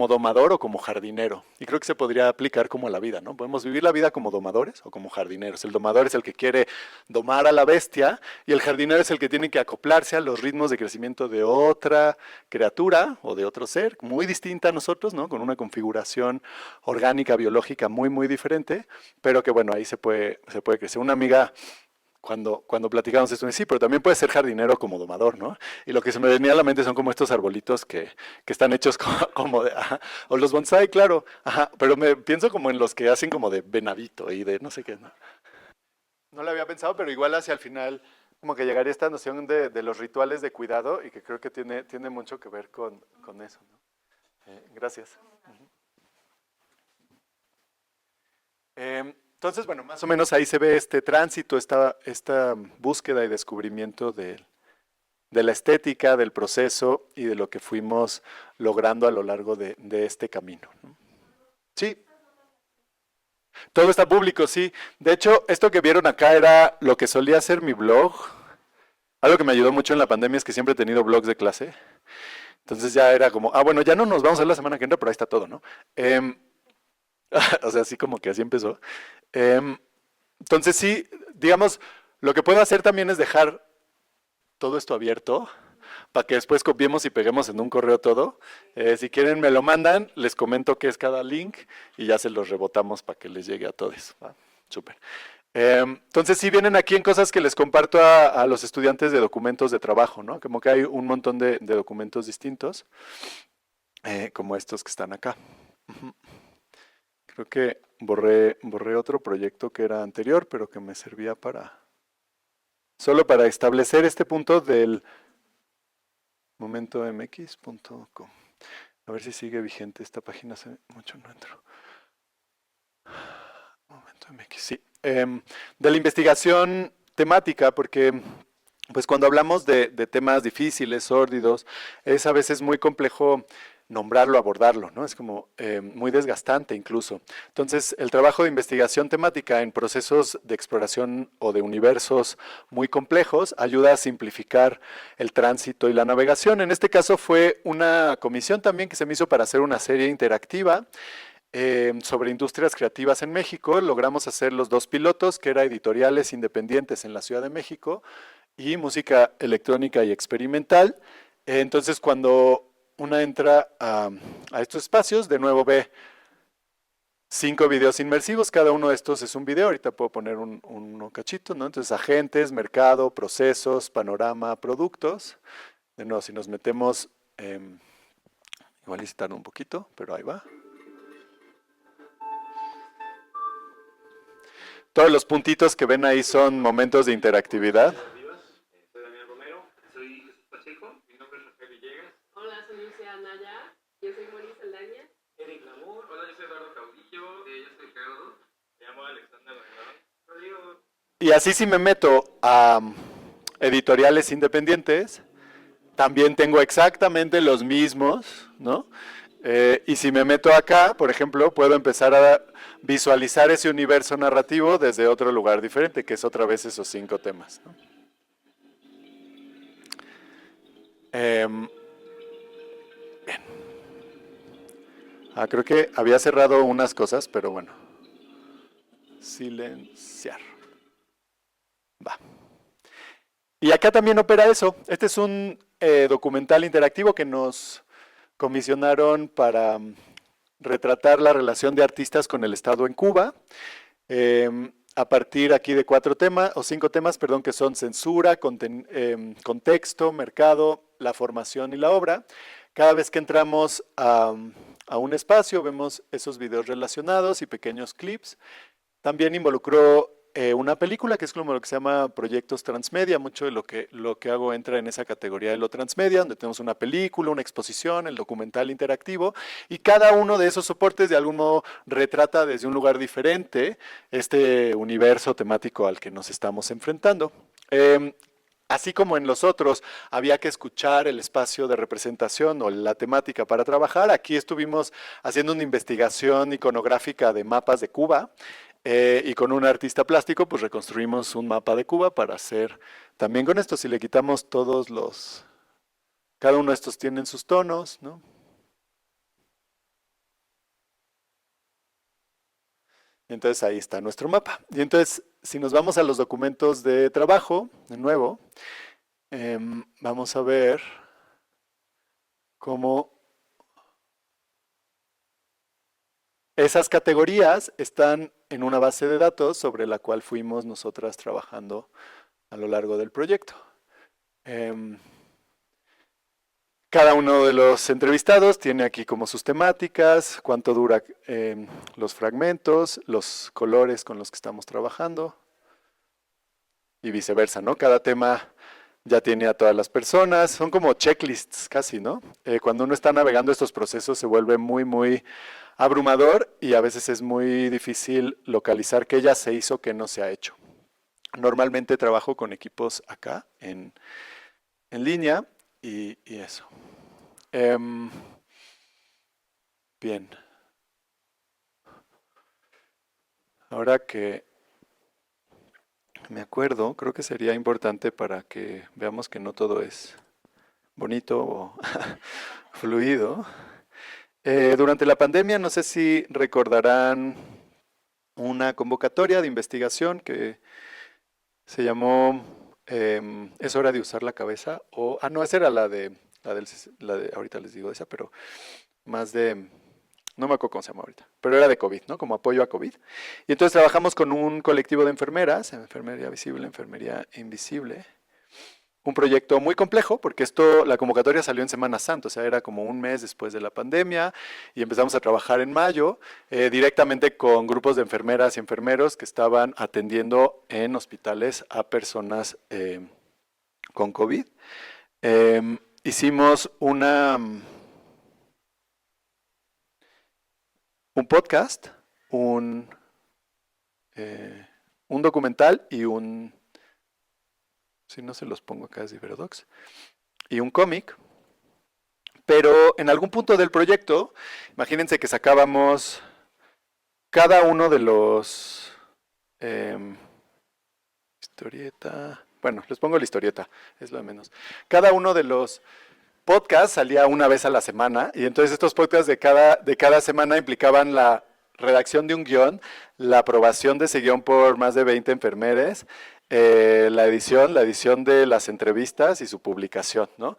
domador o como jardinero. Y creo que se podría aplicar como a la vida, ¿no? Podemos vivir la vida como domadores o como jardineros. El domador es el que quiere domar a la bestia y el jardinero es el que tiene que acoplarse a los ritmos de crecimiento de otra criatura o de otro ser, muy distinta a nosotros, ¿no? Con una configuración orgánica, biológica muy, muy diferente, pero que bueno, ahí se puede crecer. Una amiga cuando platicamos esto, me dice, sí, pero también puede ser jardinero como domador, ¿no? Y lo que se me venía a la mente son como estos arbolitos que están hechos como de, ajá, o los bonsai, claro, ajá, pero me pienso como en los que hacen como de venadito y de no sé qué, ¿no? No lo había pensado, pero igual hacia el final como que llegaría esta noción de los rituales de cuidado y que creo que tiene mucho que ver con eso, ¿no? Gracias. Entonces, bueno, más o menos ahí se ve este tránsito, esta búsqueda y descubrimiento de la estética, del proceso y de lo que fuimos logrando a lo largo de este camino, ¿no? Sí, todo está público, sí. De hecho, esto que vieron acá era lo que solía ser mi blog. Algo que me ayudó mucho en la pandemia es que siempre he tenido blogs de clase. Entonces ya era como, bueno, ya no nos vamos a ver la semana que entra, pero ahí está todo, ¿no? O sea, así como que así empezó. Entonces sí, digamos, lo que puedo hacer también es dejar todo esto abierto para que después copiemos y peguemos en un correo todo. Si quieren me lo mandan, les comento qué es cada link y ya se los rebotamos para que les llegue a todos. Súper. Entonces sí vienen aquí en cosas que les comparto a los estudiantes de documentos de trabajo, ¿no? Como que hay un montón de documentos distintos, como estos que están acá. Creo que borré otro proyecto que era anterior, pero que me servía solo para establecer este punto del momentomx.com. A ver si sigue vigente esta página, hace mucho no entro. MomentoMX, sí. De la investigación temática, porque pues cuando hablamos de temas difíciles, sórdidos, es a veces muy complejo nombrarlo, abordarlo, ¿no? Es como muy desgastante incluso. Entonces, el trabajo de investigación temática en procesos de exploración o de universos muy complejos ayuda a simplificar el tránsito y la navegación. En este caso fue una comisión también que se me hizo para hacer una serie interactiva sobre industrias creativas en México. Logramos hacer los 2 pilotos, que eran editoriales independientes en la Ciudad de México y música electrónica y experimental. Entonces, cuando una entra a estos espacios, de nuevo ve 5 videos inmersivos, cada uno de estos es un video, ahorita puedo poner un cachito, ¿no? Entonces, agentes, mercado, procesos, panorama, productos. De nuevo, si nos metemos, igual visitar un poquito, pero ahí va. Todos los puntitos que ven ahí son momentos de interactividad. Soy Daniel Romero, soy Jesús Pacheco, mi nombre es Rafael Villegas. Hola, soy Lucia Anaya, yo soy Moni Saldaña. Eric Lamour. Hola, yo soy Eduardo Caudillo. Yo soy Ricardo. Me llamo Alexander Rendón. Rodrigo. Y así si me meto a editoriales independientes, también tengo exactamente los mismos, ¿no? Y si me meto acá, por ejemplo, puedo empezar a visualizar ese universo narrativo desde otro lugar diferente, que es otra vez esos 5 temas, ¿no? Bien. Creo que había cerrado unas cosas, pero bueno. Silenciar. Va. Y acá también opera eso. Este es un documental interactivo que nos comisionaron para retratar la relación de artistas con el Estado en Cuba, a partir aquí de 4 temas, o 5 temas, perdón, que son censura, contexto, mercado, la formación y la obra. Cada vez que entramos a un espacio vemos esos videos relacionados y pequeños clips. También involucró una película que es como lo que se llama proyectos transmedia. Mucho de lo que hago entra en esa categoría de lo transmedia, donde tenemos una película, una exposición, el documental interactivo, y cada uno de esos soportes de algún modo retrata desde un lugar diferente este universo temático al que nos estamos enfrentando. así como en los otros había que escuchar el espacio de representación o la temática para trabajar, aquí estuvimos haciendo una investigación iconográfica de mapas de Cuba y con un artista plástico pues reconstruimos un mapa de Cuba para hacer también con esto, si le quitamos todos los, cada uno de estos tienen sus tonos, ¿no? Entonces ahí está nuestro mapa. Y entonces, si nos vamos a los documentos de trabajo, de nuevo, vamos a ver cómo esas categorías están en una base de datos sobre la cual fuimos nosotras trabajando a lo largo del proyecto. Cada uno de los entrevistados tiene aquí como sus temáticas, cuánto dura los fragmentos, los colores con los que estamos trabajando y viceversa, ¿no? Cada tema ya tiene a todas las personas, son como checklists casi, ¿no? Cuando uno está navegando estos procesos se vuelve muy abrumador y a veces es muy difícil localizar qué ya se hizo, qué no se ha hecho. Normalmente trabajo con equipos acá en línea. Y eso. Bien. Ahora que me acuerdo, creo que sería importante para que veamos que no todo es bonito o fluido. Durante la pandemia, no sé si recordarán una convocatoria de investigación que se llamó Es hora de usar la cabeza, o, no, esa era la de, ahorita les digo esa, pero más de, no me acuerdo cómo se llama ahorita, pero era de COVID, ¿no? Como apoyo a COVID. Y entonces trabajamos con un colectivo de enfermeras, enfermería visible, enfermería invisible, un proyecto muy complejo, porque la convocatoria salió en Semana Santa, o sea, era como un mes después de la pandemia, y empezamos a trabajar en mayo, directamente con grupos de enfermeras y enfermeros que estaban atendiendo en hospitales a personas con COVID. Hicimos un podcast, un documental y si no se los pongo acá es Iberodocs, y un cómic, pero en algún punto del proyecto, imagínense que sacábamos cada uno de los historieta, bueno, les pongo la historieta, es lo de menos. Cada uno de los podcasts salía una vez a la semana, y entonces estos podcasts de cada semana implicaban la redacción de un guión, la aprobación de ese guión por más de 20 enfermeres, la edición de las entrevistas y su publicación, ¿no?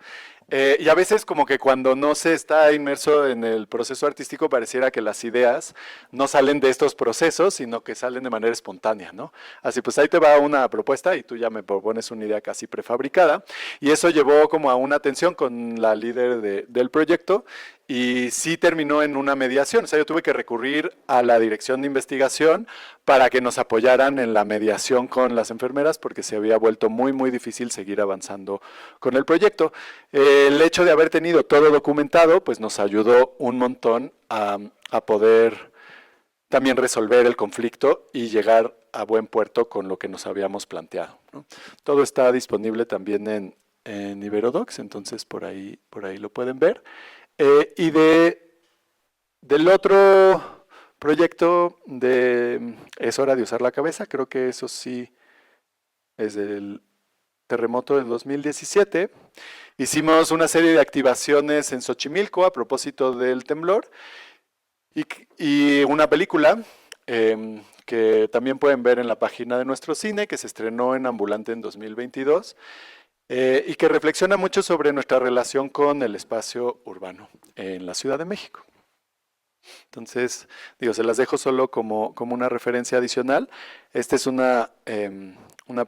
Y a veces como que cuando no se está inmerso en el proceso artístico pareciera que las ideas no salen de estos procesos, sino que salen de manera espontánea, ¿no? Así pues ahí te va una propuesta y tú ya me propones una idea casi prefabricada, y eso llevó como a una tensión con la líder del proyecto, y sí terminó en una mediación. O sea, yo tuve que recurrir a la dirección de investigación para que nos apoyaran en la mediación con las enfermeras, porque se había vuelto muy difícil seguir avanzando con el proyecto. El hecho de haber tenido todo documentado, pues nos ayudó un montón a poder también resolver el conflicto y llegar a buen puerto con lo que nos habíamos planteado, ¿no? Todo está disponible también en Iberodocs, entonces por ahí lo pueden ver. Y del otro proyecto de Es hora de usar la cabeza, creo que eso sí es del terremoto del 2017. Hicimos una serie de activaciones en Xochimilco a propósito del temblor y una película que también pueden ver en la página de nuestro cine, que se estrenó en Ambulante en 2022. Y que reflexiona mucho sobre nuestra relación con el espacio urbano en la Ciudad de México. Entonces, digo, se las dejo solo como una referencia adicional. Esta es una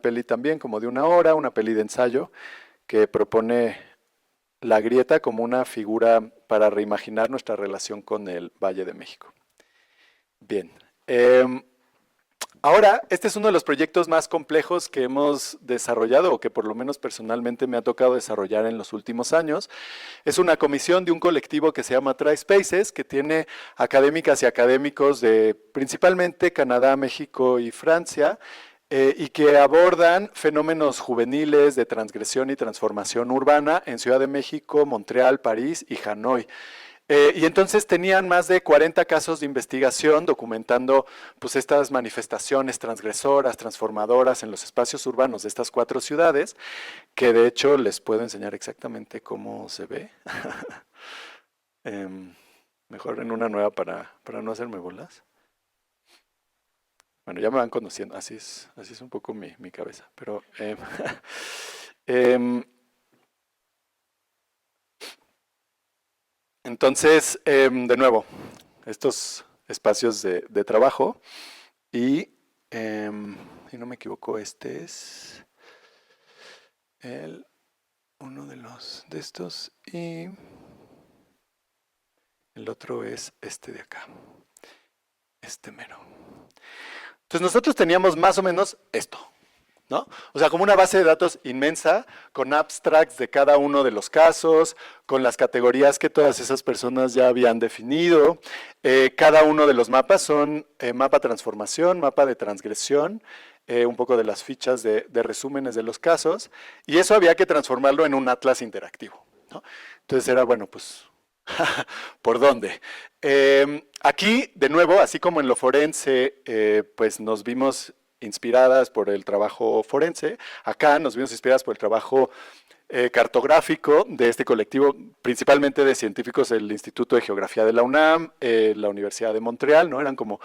peli también como de 1 hora, una peli de ensayo que propone la grieta como una figura para reimaginar nuestra relación con el Valle de México. Bien. Ahora, este es uno de los proyectos más complejos que hemos desarrollado, o que por lo menos personalmente me ha tocado desarrollar en los últimos años. Es una comisión de un colectivo que se llama TriSpaces, que tiene académicas y académicos de principalmente Canadá, México y Francia, y que abordan fenómenos juveniles de transgresión y transformación urbana en Ciudad de México, Montreal, París y Hanoi. Y entonces tenían más de 40 casos de investigación documentando pues, estas manifestaciones transgresoras, transformadoras en los espacios urbanos de estas 4 ciudades, que de hecho les puedo enseñar exactamente cómo se ve. Mejor en una nueva para no hacerme bolas. Bueno, ya me van conociendo, así es un poco mi cabeza, pero... entonces, de nuevo, estos espacios de trabajo y, si no me equivoco, este es uno de estos y el otro es este de acá, este mero. Entonces nosotros teníamos más o menos esto, ¿no? O sea, como una base de datos inmensa, con abstracts de cada uno de los casos, con las categorías que todas esas personas ya habían definido. Cada uno de los mapas son mapa transformación, mapa de transgresión, un poco de las fichas de resúmenes de los casos, y eso había que transformarlo en un atlas interactivo, ¿no? Entonces era, bueno, pues... ¿Por dónde? Aquí, de nuevo, así como en lo forense, pues nos vimos inspiradas por el trabajo forense, acá nos vimos inspiradas por el trabajo cartográfico de este colectivo, principalmente de científicos del Instituto de Geografía de la UNAM, la Universidad de Montreal, ¿no? Eran como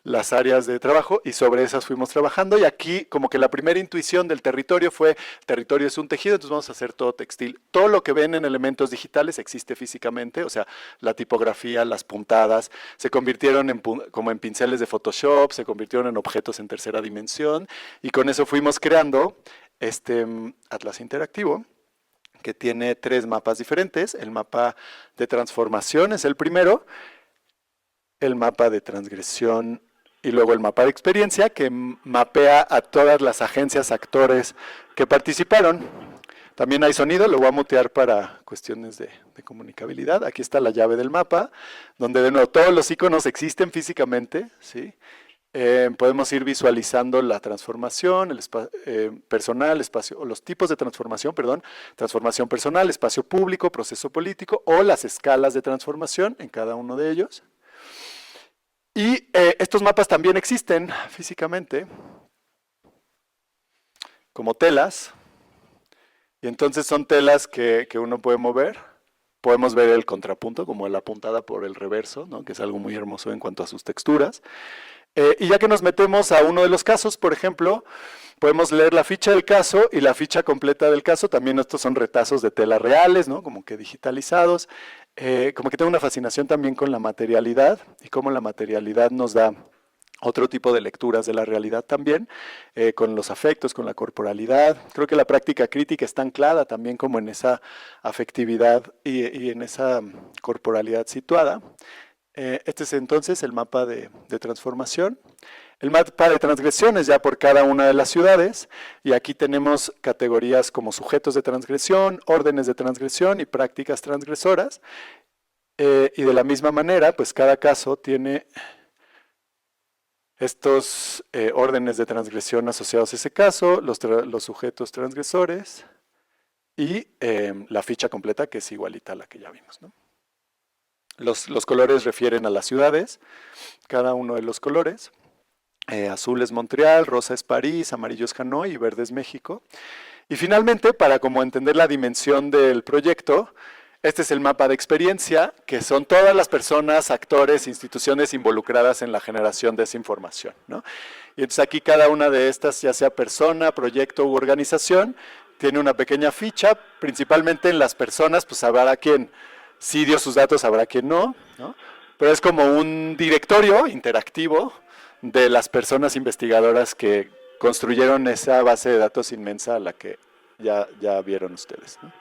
las áreas de trabajo y sobre esas fuimos trabajando y aquí como que la primera intuición del territorio fue, el territorio es un tejido, entonces vamos a hacer todo textil. Todo lo que ven en elementos digitales existe físicamente, o sea, la tipografía, las puntadas, se convirtieron como en pinceles de Photoshop, se convirtieron en objetos en tercera dimensión y con eso fuimos creando este atlas interactivo, que tiene 3 mapas diferentes. El mapa de transformación es el primero, el mapa de transgresión y luego el mapa de experiencia, que mapea a todas las agencias, actores que participaron. También hay sonido, lo voy a mutear para cuestiones de comunicabilidad. Aquí está la llave del mapa, donde de nuevo todos los iconos existen físicamente, ¿sí? Podemos ir visualizando la transformación, el personal, espacio, o los tipos de transformación, perdón, transformación personal, espacio público, proceso político, o las escalas de transformación en cada uno de ellos. Y estos mapas también existen físicamente como telas, y entonces son telas que uno puede mover. Podemos ver el contrapunto, como la puntada por el reverso, ¿no? Que es algo muy hermoso en cuanto a sus texturas. Y ya que nos metemos a uno de los casos, por ejemplo, podemos leer la ficha del caso y la ficha completa del caso. También estos son retazos de tela reales, ¿no? Como que digitalizados. Como que tengo una fascinación también con la materialidad y cómo la materialidad nos da otro tipo de lecturas de la realidad también, con los afectos, con la corporalidad. Creo que la práctica crítica está anclada también como en esa afectividad y en esa corporalidad situada. Este es entonces el mapa de transformación. El mapa de transgresión es ya por cada una de las ciudades y aquí tenemos categorías como sujetos de transgresión, órdenes de transgresión y prácticas transgresoras. Y de la misma manera, pues cada caso tiene estos órdenes de transgresión asociados a ese caso, los sujetos transgresores y la ficha completa que es igualita a la que ya vimos, ¿no? Los colores refieren a las ciudades, cada uno de los colores. Azul es Montreal, rosa es París, amarillo es Hanoi y verde es México. Y finalmente, para como entender la dimensión del proyecto, este es el mapa de experiencia, que son todas las personas, actores, instituciones involucradas en la generación de esa información, ¿no? Y entonces aquí cada una de estas, ya sea persona, proyecto u organización, tiene una pequeña ficha, principalmente en las personas, pues habrá quien sí dio sus datos, habrá quien no, ¿no? Pero es como un directorio interactivo de las personas investigadoras que construyeron esa base de datos inmensa a la que ya vieron ustedes, ¿no?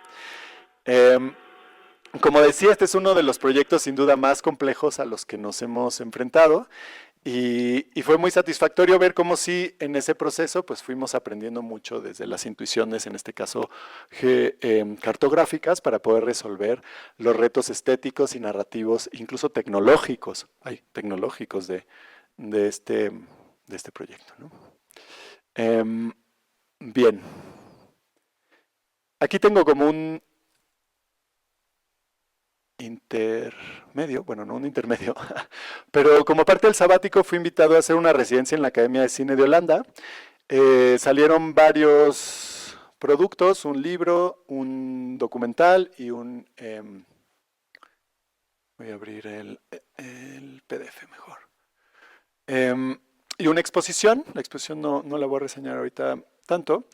Como decía, este es uno de los proyectos sin duda más complejos a los que nos hemos enfrentado y fue muy satisfactorio ver cómo sí en ese proceso pues fuimos aprendiendo mucho desde las intuiciones, en este caso cartográficas, para poder resolver los retos estéticos y narrativos, incluso tecnológicos de este proyecto, ¿no? Bien. Aquí tengo como un intermedio, bueno, no un intermedio, pero como parte del sabático fui invitado a hacer una residencia en la Academia de Cine de Holanda. Salieron varios productos, un libro, un documental y un... voy a abrir el PDF mejor. Y una exposición, la exposición no la voy a reseñar ahorita tanto.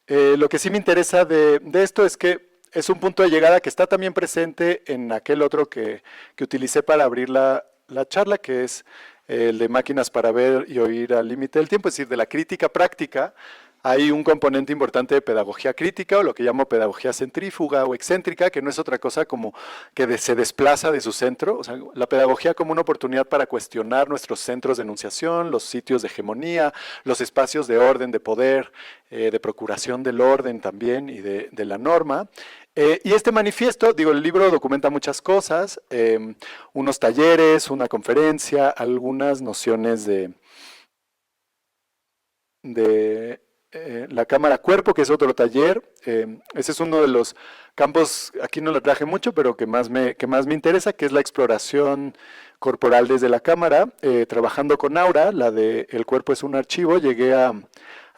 Lo que sí me interesa de esto es que es un punto de llegada que está también presente en aquel otro que utilicé para abrir la charla, que es el de máquinas para ver y oír al límite del tiempo, es decir, de la crítica práctica. Hay un componente importante de pedagogía crítica, o lo que llamo pedagogía centrífuga o excéntrica, que no es otra cosa como que se desplaza de su centro. O sea, la pedagogía como una oportunidad para cuestionar nuestros centros de enunciación, los sitios de hegemonía, los espacios de orden, de poder, de procuración del orden también y de la norma. Y este manifiesto, digo, el libro documenta muchas cosas, unos talleres, una conferencia, algunas nociones de la cámara cuerpo, que es otro taller. Ese es uno de los campos, aquí no lo traje mucho, pero que más me interesa, que es la exploración corporal desde la cámara. Trabajando con Aura, la de el cuerpo es un archivo, llegué a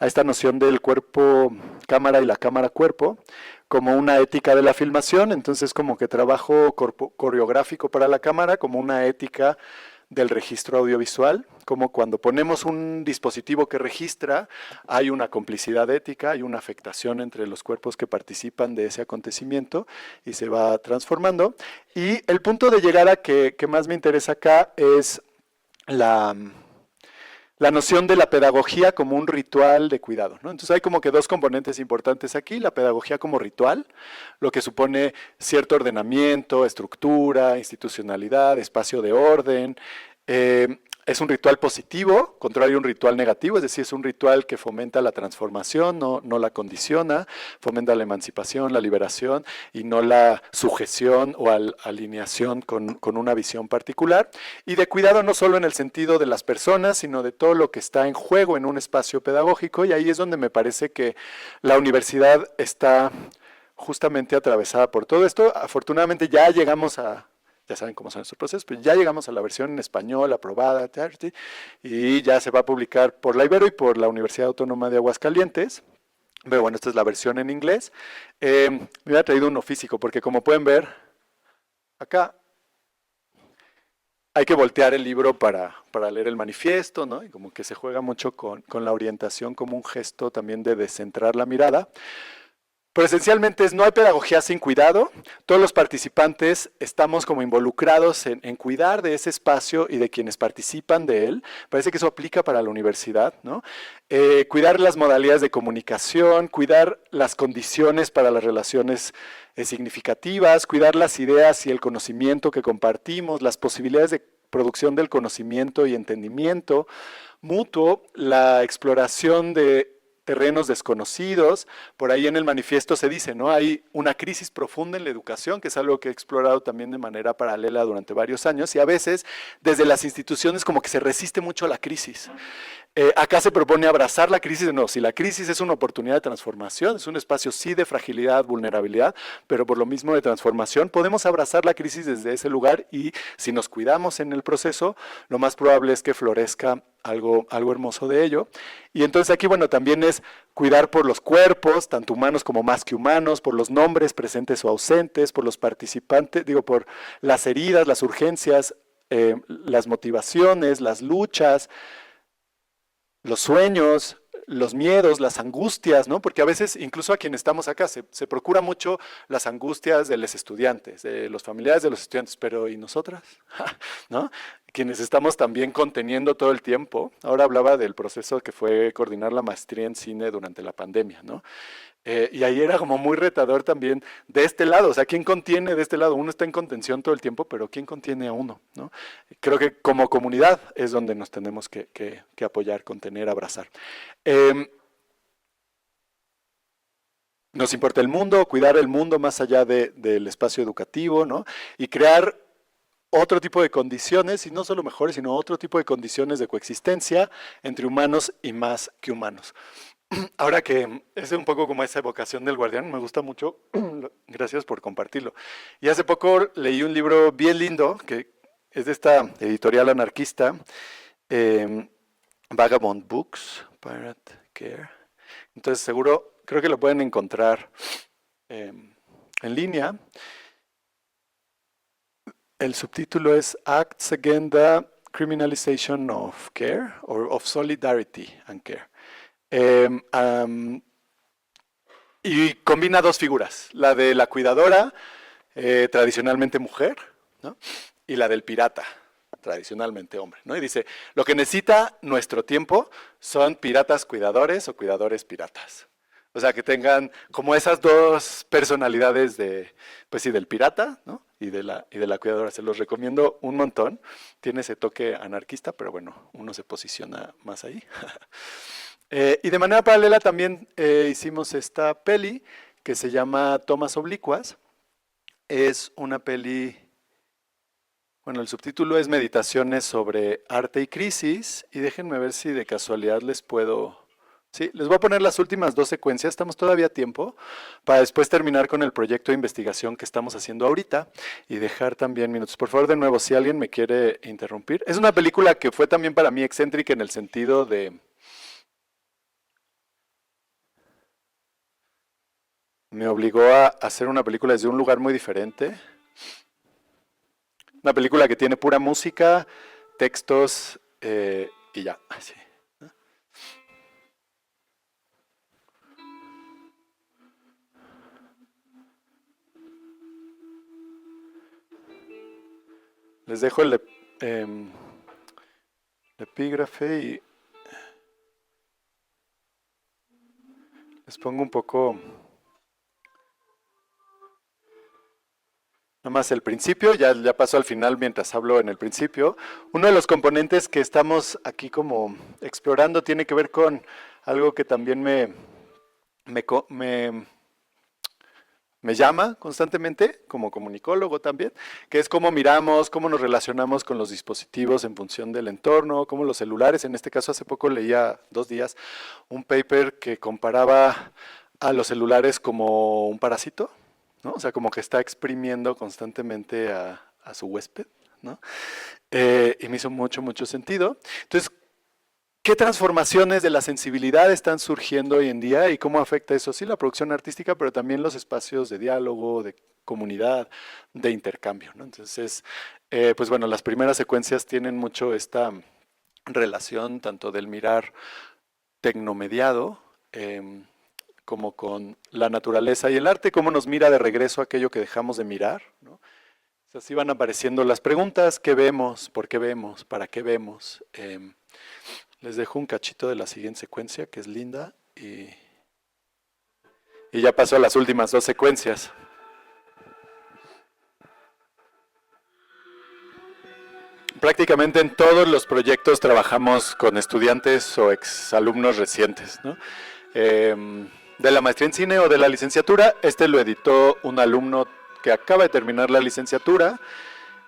esta noción del cuerpo cámara y la cámara cuerpo como una ética de la filmación. Entonces como que trabajo coreográfico para la cámara, como una ética del registro audiovisual, como cuando ponemos un dispositivo que registra, hay una complicidad ética, hay una afectación entre los cuerpos que participan de ese acontecimiento y se va transformando. Y el punto de llegada que más me interesa acá es la noción de la pedagogía como un ritual de cuidado, ¿no? Entonces hay como que dos componentes importantes aquí, la pedagogía como ritual, lo que supone cierto ordenamiento, estructura, institucionalidad, espacio de orden. Es un ritual positivo, contrario a un ritual negativo, es decir, es un ritual que fomenta la transformación, no la condiciona, fomenta la emancipación, la liberación y no la sujeción o alineación con una visión particular. Y de cuidado no solo en el sentido de las personas, sino de todo lo que está en juego en un espacio pedagógico, y ahí es donde me parece que la universidad está justamente atravesada por todo esto. Afortunadamente ya llegamos ya saben cómo son estos procesos, pero ya llegamos a la versión en español aprobada y ya se va a publicar por la Ibero y por la Universidad Autónoma de Aguascalientes. Pero bueno, esta es la versión en inglés. Me había traído uno físico porque como pueden ver, acá hay que voltear el libro para leer el manifiesto, ¿no? Y como que se juega mucho con la orientación como un gesto también de descentrar la mirada. Pero esencialmente no hay pedagogía sin cuidado. Todos los participantes estamos como involucrados en cuidar de ese espacio y de quienes participan de él. Parece que eso aplica para la universidad, ¿no? Cuidar las modalidades de comunicación, cuidar las condiciones para las relaciones significativas, cuidar las ideas y el conocimiento que compartimos, las posibilidades de producción del conocimiento y entendimiento mutuo, la exploración de terrenos desconocidos. Por ahí en el manifiesto se dice, ¿no? Hay una crisis profunda en la educación, que es algo que he explorado también de manera paralela durante varios años, y a veces desde las instituciones como que se resiste mucho a la crisis. Acá se propone abrazar la crisis. No, si la crisis es una oportunidad de transformación, es un espacio sí de fragilidad, vulnerabilidad, pero por lo mismo de transformación, podemos abrazar la crisis desde ese lugar, y si nos cuidamos en el proceso, lo más probable es que florezca algo hermoso de ello. Y entonces aquí, bueno, también es cuidar por los cuerpos, tanto humanos como más que humanos, por los nombres presentes o ausentes, por los participantes, digo, por las heridas, las urgencias, las motivaciones, las luchas, los sueños, los miedos, las angustias, ¿no? Porque a veces, incluso a quienes estamos acá, se procura mucho las angustias de los estudiantes, de los familiares de los estudiantes, pero ¿y nosotras? ¿No? Quienes estamos también conteniendo todo el tiempo. Ahora hablaba del proceso que fue coordinar la maestría en cine durante la pandemia, ¿no? Y ahí era como muy retador también de este lado. O sea, ¿quién contiene de este lado? Uno está en contención todo el tiempo, pero ¿quién contiene a uno, ¿no? Creo que como comunidad es donde nos tenemos que apoyar, contener, abrazar. Nos importa el mundo, cuidar el mundo más allá del espacio educativo, ¿no? Y crear otro tipo de condiciones, y no solo mejores, sino otro tipo de condiciones de coexistencia entre humanos y más que humanos. ahora que es un poco como esa evocación del guardián, me gusta mucho, gracias por compartirlo. Y hace poco leí un libro bien lindo, que es de esta editorial anarquista, eh, Vagabond Books, Pirate Care. Entonces seguro, creo que lo pueden encontrar en línea. El subtítulo es Acts Against the Criminalization of Care, or of Solidarity and Care. Y combina dos figuras, la de la cuidadora, tradicionalmente mujer, ¿no? Y la del pirata, tradicionalmente hombre, ¿no? Y dice, lo que necesita nuestro tiempo son piratas cuidadores o cuidadores piratas. O sea, que tengan como esas dos personalidades de, pues sí, del pirata, ¿no? Y de la cuidadora. Se los recomiendo un montón. Tiene ese toque anarquista, pero bueno, uno se posiciona más ahí. Y de manera paralela también hicimos esta peli que se llama Tomas Oblicuas. Es una peli, bueno, el subtítulo es Meditaciones sobre arte y crisis. Y déjenme ver si de casualidad les puedo... Sí, les voy a poner las últimas dos secuencias, estamos todavía a tiempo, para después terminar con el proyecto de investigación que estamos haciendo ahorita y dejar también minutos. Por favor, de nuevo, si alguien me quiere interrumpir. Es una película que fue también para mí excéntrica en el sentido de... Me obligó a hacer una película desde un lugar muy diferente. Una película que tiene pura música, textos y ya, así. Les dejo el epígrafe y les pongo un poco, nada más el principio, ya paso al final mientras hablo en el principio. Uno de los componentes que estamos aquí como explorando tiene que ver con algo que también me llama constantemente, como comunicólogo también, que es cómo miramos, cómo nos relacionamos con los dispositivos en función del entorno, cómo los celulares, en este caso hace poco leía 2 días un paper que comparaba a los celulares como un parásito, ¿no? O sea, como que está exprimiendo constantemente a su huésped, ¿no? Y me hizo mucho sentido. Entonces, ¿qué transformaciones de la sensibilidad están surgiendo hoy en día y cómo afecta eso? Sí, la producción artística, pero también los espacios de diálogo, de comunidad, de intercambio, ¿no? Entonces, pues bueno, las primeras secuencias tienen mucho esta relación tanto del mirar tecnomediado como con la naturaleza y el arte, cómo nos mira de regreso aquello que dejamos de mirar, ¿no? Así van apareciendo las preguntas, ¿qué vemos? ¿Por qué vemos? ¿Para qué vemos? Les dejo un cachito de la siguiente secuencia, que es linda, y ya pasó a las últimas 2 secuencias. Prácticamente en todos los proyectos trabajamos con estudiantes o exalumnos recientes, ¿no? De la maestría en cine o de la licenciatura, este lo editó un alumno que acaba de terminar la licenciatura.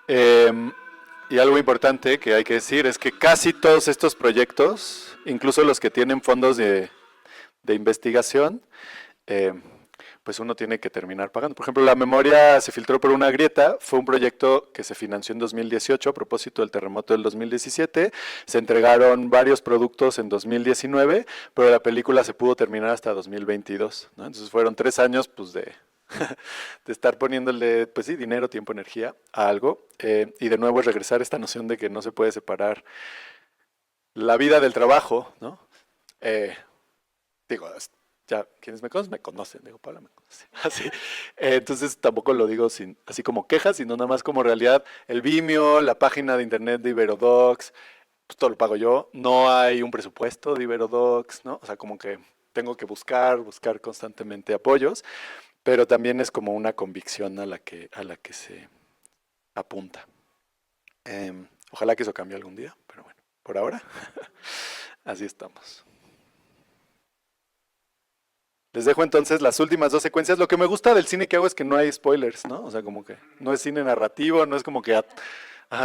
Y algo importante que hay que decir es que casi todos estos proyectos, incluso los que tienen fondos de investigación, pues uno tiene que terminar pagando. Por ejemplo, la memoria se filtró por una grieta, fue un proyecto que se financió en 2018 a propósito del terremoto del 2017, se entregaron varios productos en 2019, pero la película se pudo terminar hasta 2022, ¿no? Entonces fueron 3 años pues de estar poniéndole, pues sí, dinero, tiempo, energía a algo, y de nuevo es regresar a esta noción de que no se puede separar la vida del trabajo, ¿no? Digo, ya quienes me conocen, digo, Paula me conoce, así, entonces tampoco lo digo sin, así como quejas, sino nada más como realidad. El Vimeo, la página de internet de Iberodocs, pues todo lo pago yo, no hay un presupuesto de Iberodocs, ¿no? O sea, como que tengo que buscar constantemente apoyos, pero también es como una convicción a la que se apunta. Ojalá que eso cambie algún día, pero bueno, por ahora, así estamos. Les dejo entonces las últimas 2 secuencias. Lo que me gusta del cine que hago es que no hay spoilers, ¿no? O sea, como que no es cine narrativo, no es como que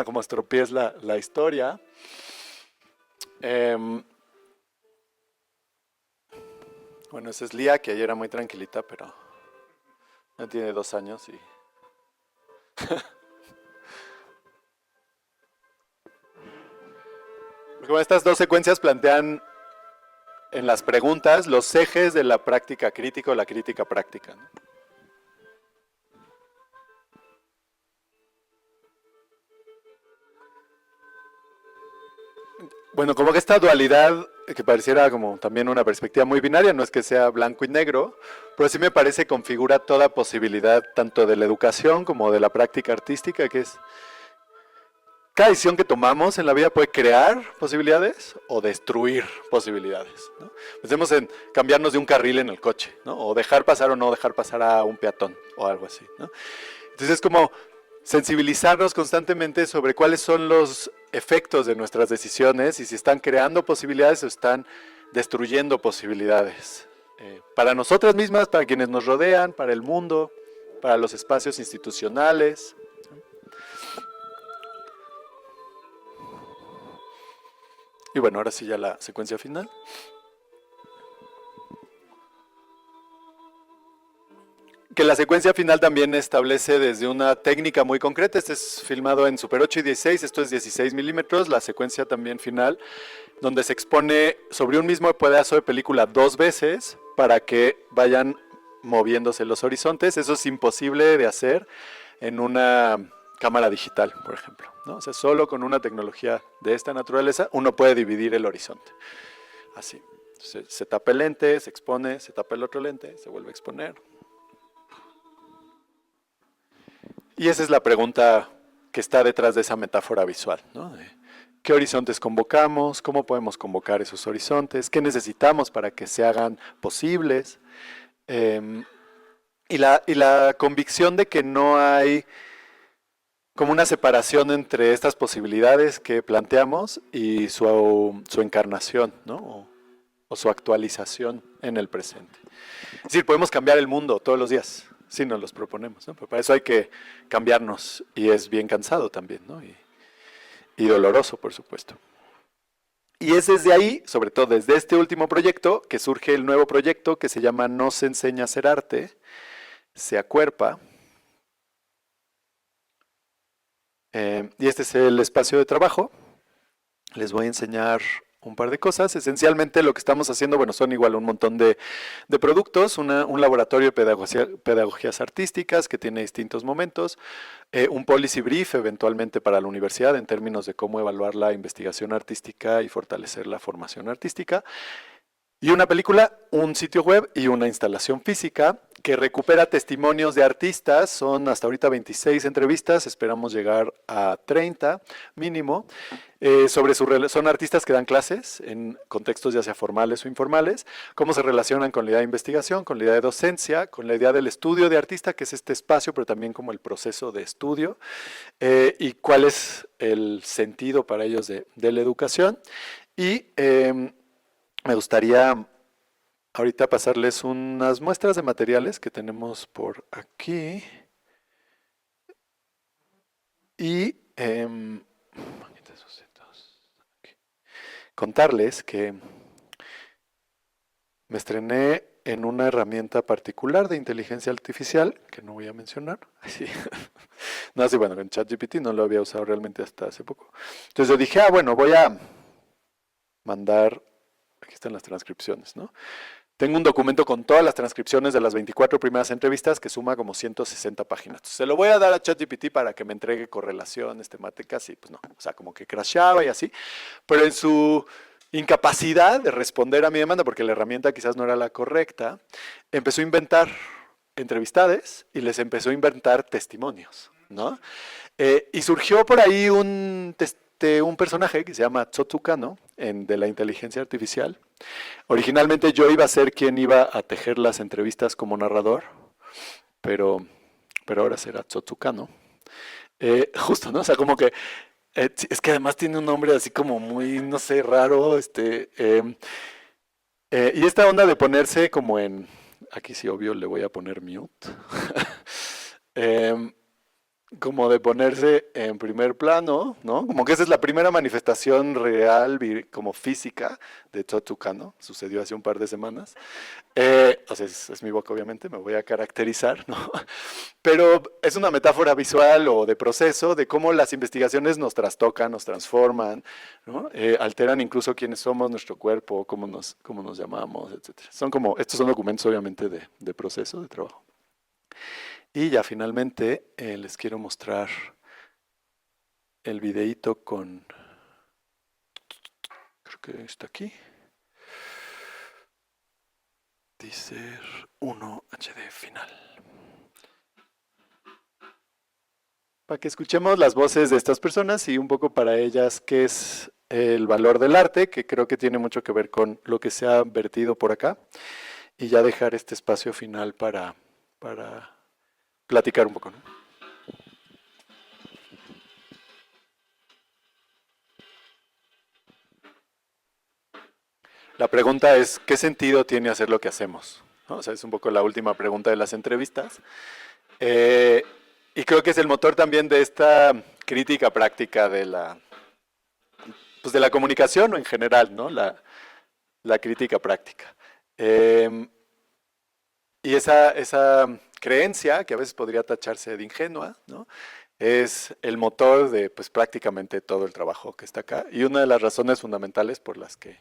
como estropees la historia. Bueno, esa es Lía, que ayer era muy tranquilita, pero ya tiene 2 años y... Porque bueno, estas 2 secuencias plantean en las preguntas los ejes de la práctica crítica o la crítica práctica, ¿no? Bueno, como que esta dualidad, que pareciera como también una perspectiva muy binaria, no es que sea blanco y negro, pero sí me parece configura toda posibilidad, tanto de la educación como de la práctica artística, que es cada decisión que tomamos en la vida puede crear posibilidades o destruir posibilidades, ¿no? Pensemos en cambiarnos de un carril en el coche, ¿no? O dejar pasar o no dejar pasar a un peatón o algo así, ¿no? Entonces es como sensibilizarnos constantemente sobre cuáles son los efectos de nuestras decisiones y si están creando posibilidades o están destruyendo posibilidades. Para nosotras mismas, para quienes nos rodean, para el mundo, para los espacios institucionales. Y bueno, ahora sí ya la secuencia final. Que la secuencia final también establece desde una técnica muy concreta. Este es filmado en Super 8 y 16, esto es 16 milímetros, la secuencia también final, donde se expone sobre un mismo pedazo de película 2 veces para que vayan moviéndose los horizontes. Eso es imposible de hacer en una cámara digital, por ejemplo, ¿no? O sea, solo con una tecnología de esta naturaleza uno puede dividir el horizonte. Así. Se tapa el lente, se expone, se tapa el otro lente, se vuelve a exponer. Y esa es la pregunta que está detrás de esa metáfora visual, ¿no? ¿Qué horizontes convocamos? ¿Cómo podemos convocar esos horizontes? ¿Qué necesitamos para que se hagan posibles? Y la convicción de que no hay como una separación entre estas posibilidades que planteamos y su encarnación, ¿no? O su actualización en el presente. Es decir, podemos cambiar el mundo todos los días, si nos los proponemos, ¿no? Pero para eso hay que cambiarnos y es bien cansado también, ¿no? Y doloroso, por supuesto. Y es desde ahí, sobre todo desde este último proyecto, que surge el nuevo proyecto que se llama No se enseña a hacer arte, se acuerpa. Y este es el espacio de trabajo. Les voy a enseñar un par de cosas. Esencialmente lo que estamos haciendo, bueno, son igual un montón de productos, un laboratorio de pedagogías artísticas que tiene distintos momentos, un policy brief eventualmente para la universidad en términos de cómo evaluar la investigación artística y fortalecer la formación artística, y una película, un sitio web y una instalación física que recupera testimonios de artistas. Son hasta ahorita 26 entrevistas, esperamos llegar a 30 mínimo. Son artistas que dan clases en contextos ya sea formales o informales, cómo se relacionan con la idea de investigación, con la idea de docencia, con la idea del estudio de artista, que es este espacio, pero también como el proceso de estudio, y cuál es el sentido para ellos de la educación. Y me gustaría ahorita pasarles unas muestras de materiales que tenemos por aquí. Y contarles que me estrené en una herramienta particular de inteligencia artificial, que no voy a mencionar. No, sí, bueno, en ChatGPT no lo había usado realmente hasta hace poco. Entonces yo dije, bueno, voy a mandar, aquí están las transcripciones, ¿no? Tengo un documento con todas las transcripciones de las 24 primeras entrevistas que suma como 160 páginas. Entonces, se lo voy a dar a ChatGPT para que me entregue correlaciones temáticas y pues no, o sea, como que crasheaba y así. Pero en su incapacidad de responder a mi demanda, porque la herramienta quizás no era la correcta, empezó a inventar entrevistades y les empezó a inventar testimonios, ¿no? Y surgió por ahí un personaje que se llama Tsotsuka, de la inteligencia artificial. Originalmente yo iba a ser quien iba a tejer las entrevistas como narrador, pero ahora será Tsotsuka, justo, ¿no? O sea, como que es que además tiene un nombre así como muy, no sé, raro, y esta onda de ponerse como en, aquí sí obvio le voy a poner mute, como de ponerse en primer plano, ¿no? Como que esa es la primera manifestación real, como física, de Totsu Kano. Sucedió hace un par de semanas. O sea, es mi boca, obviamente, me voy a caracterizar, ¿no? Pero es una metáfora visual o de proceso de cómo las investigaciones nos trastocan, nos transforman, ¿no? Alteran incluso quiénes somos, nuestro cuerpo, cómo nos llamamos, etc. Estos son documentos, obviamente, de proceso, de trabajo. Y ya finalmente les quiero mostrar el videíto con, creo que está aquí, Teaser 1 HD final. Para que escuchemos las voces de estas personas y un poco para ellas qué es el valor del arte, que creo que tiene mucho que ver con lo que se ha vertido por acá. Y ya dejar este espacio final para platicar un poco, ¿no? La pregunta es, ¿qué sentido tiene hacer lo que hacemos? ¿No? O sea, es un poco la última pregunta de las entrevistas. Y creo que es el motor también de esta crítica práctica de la comunicación o en general, ¿no? La crítica práctica. Y esa creencia, que a veces podría tacharse de ingenua, ¿no? Es el motor de pues, prácticamente todo el trabajo que está acá. Y una de las razones fundamentales por las que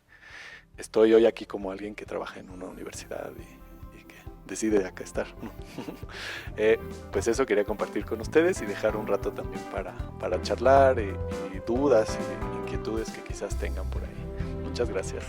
estoy hoy aquí como alguien que trabaja en una universidad y que decide acá estar, ¿no? Pues eso quería compartir con ustedes y dejar un rato también para charlar y dudas y inquietudes que quizás tengan por ahí. Muchas gracias.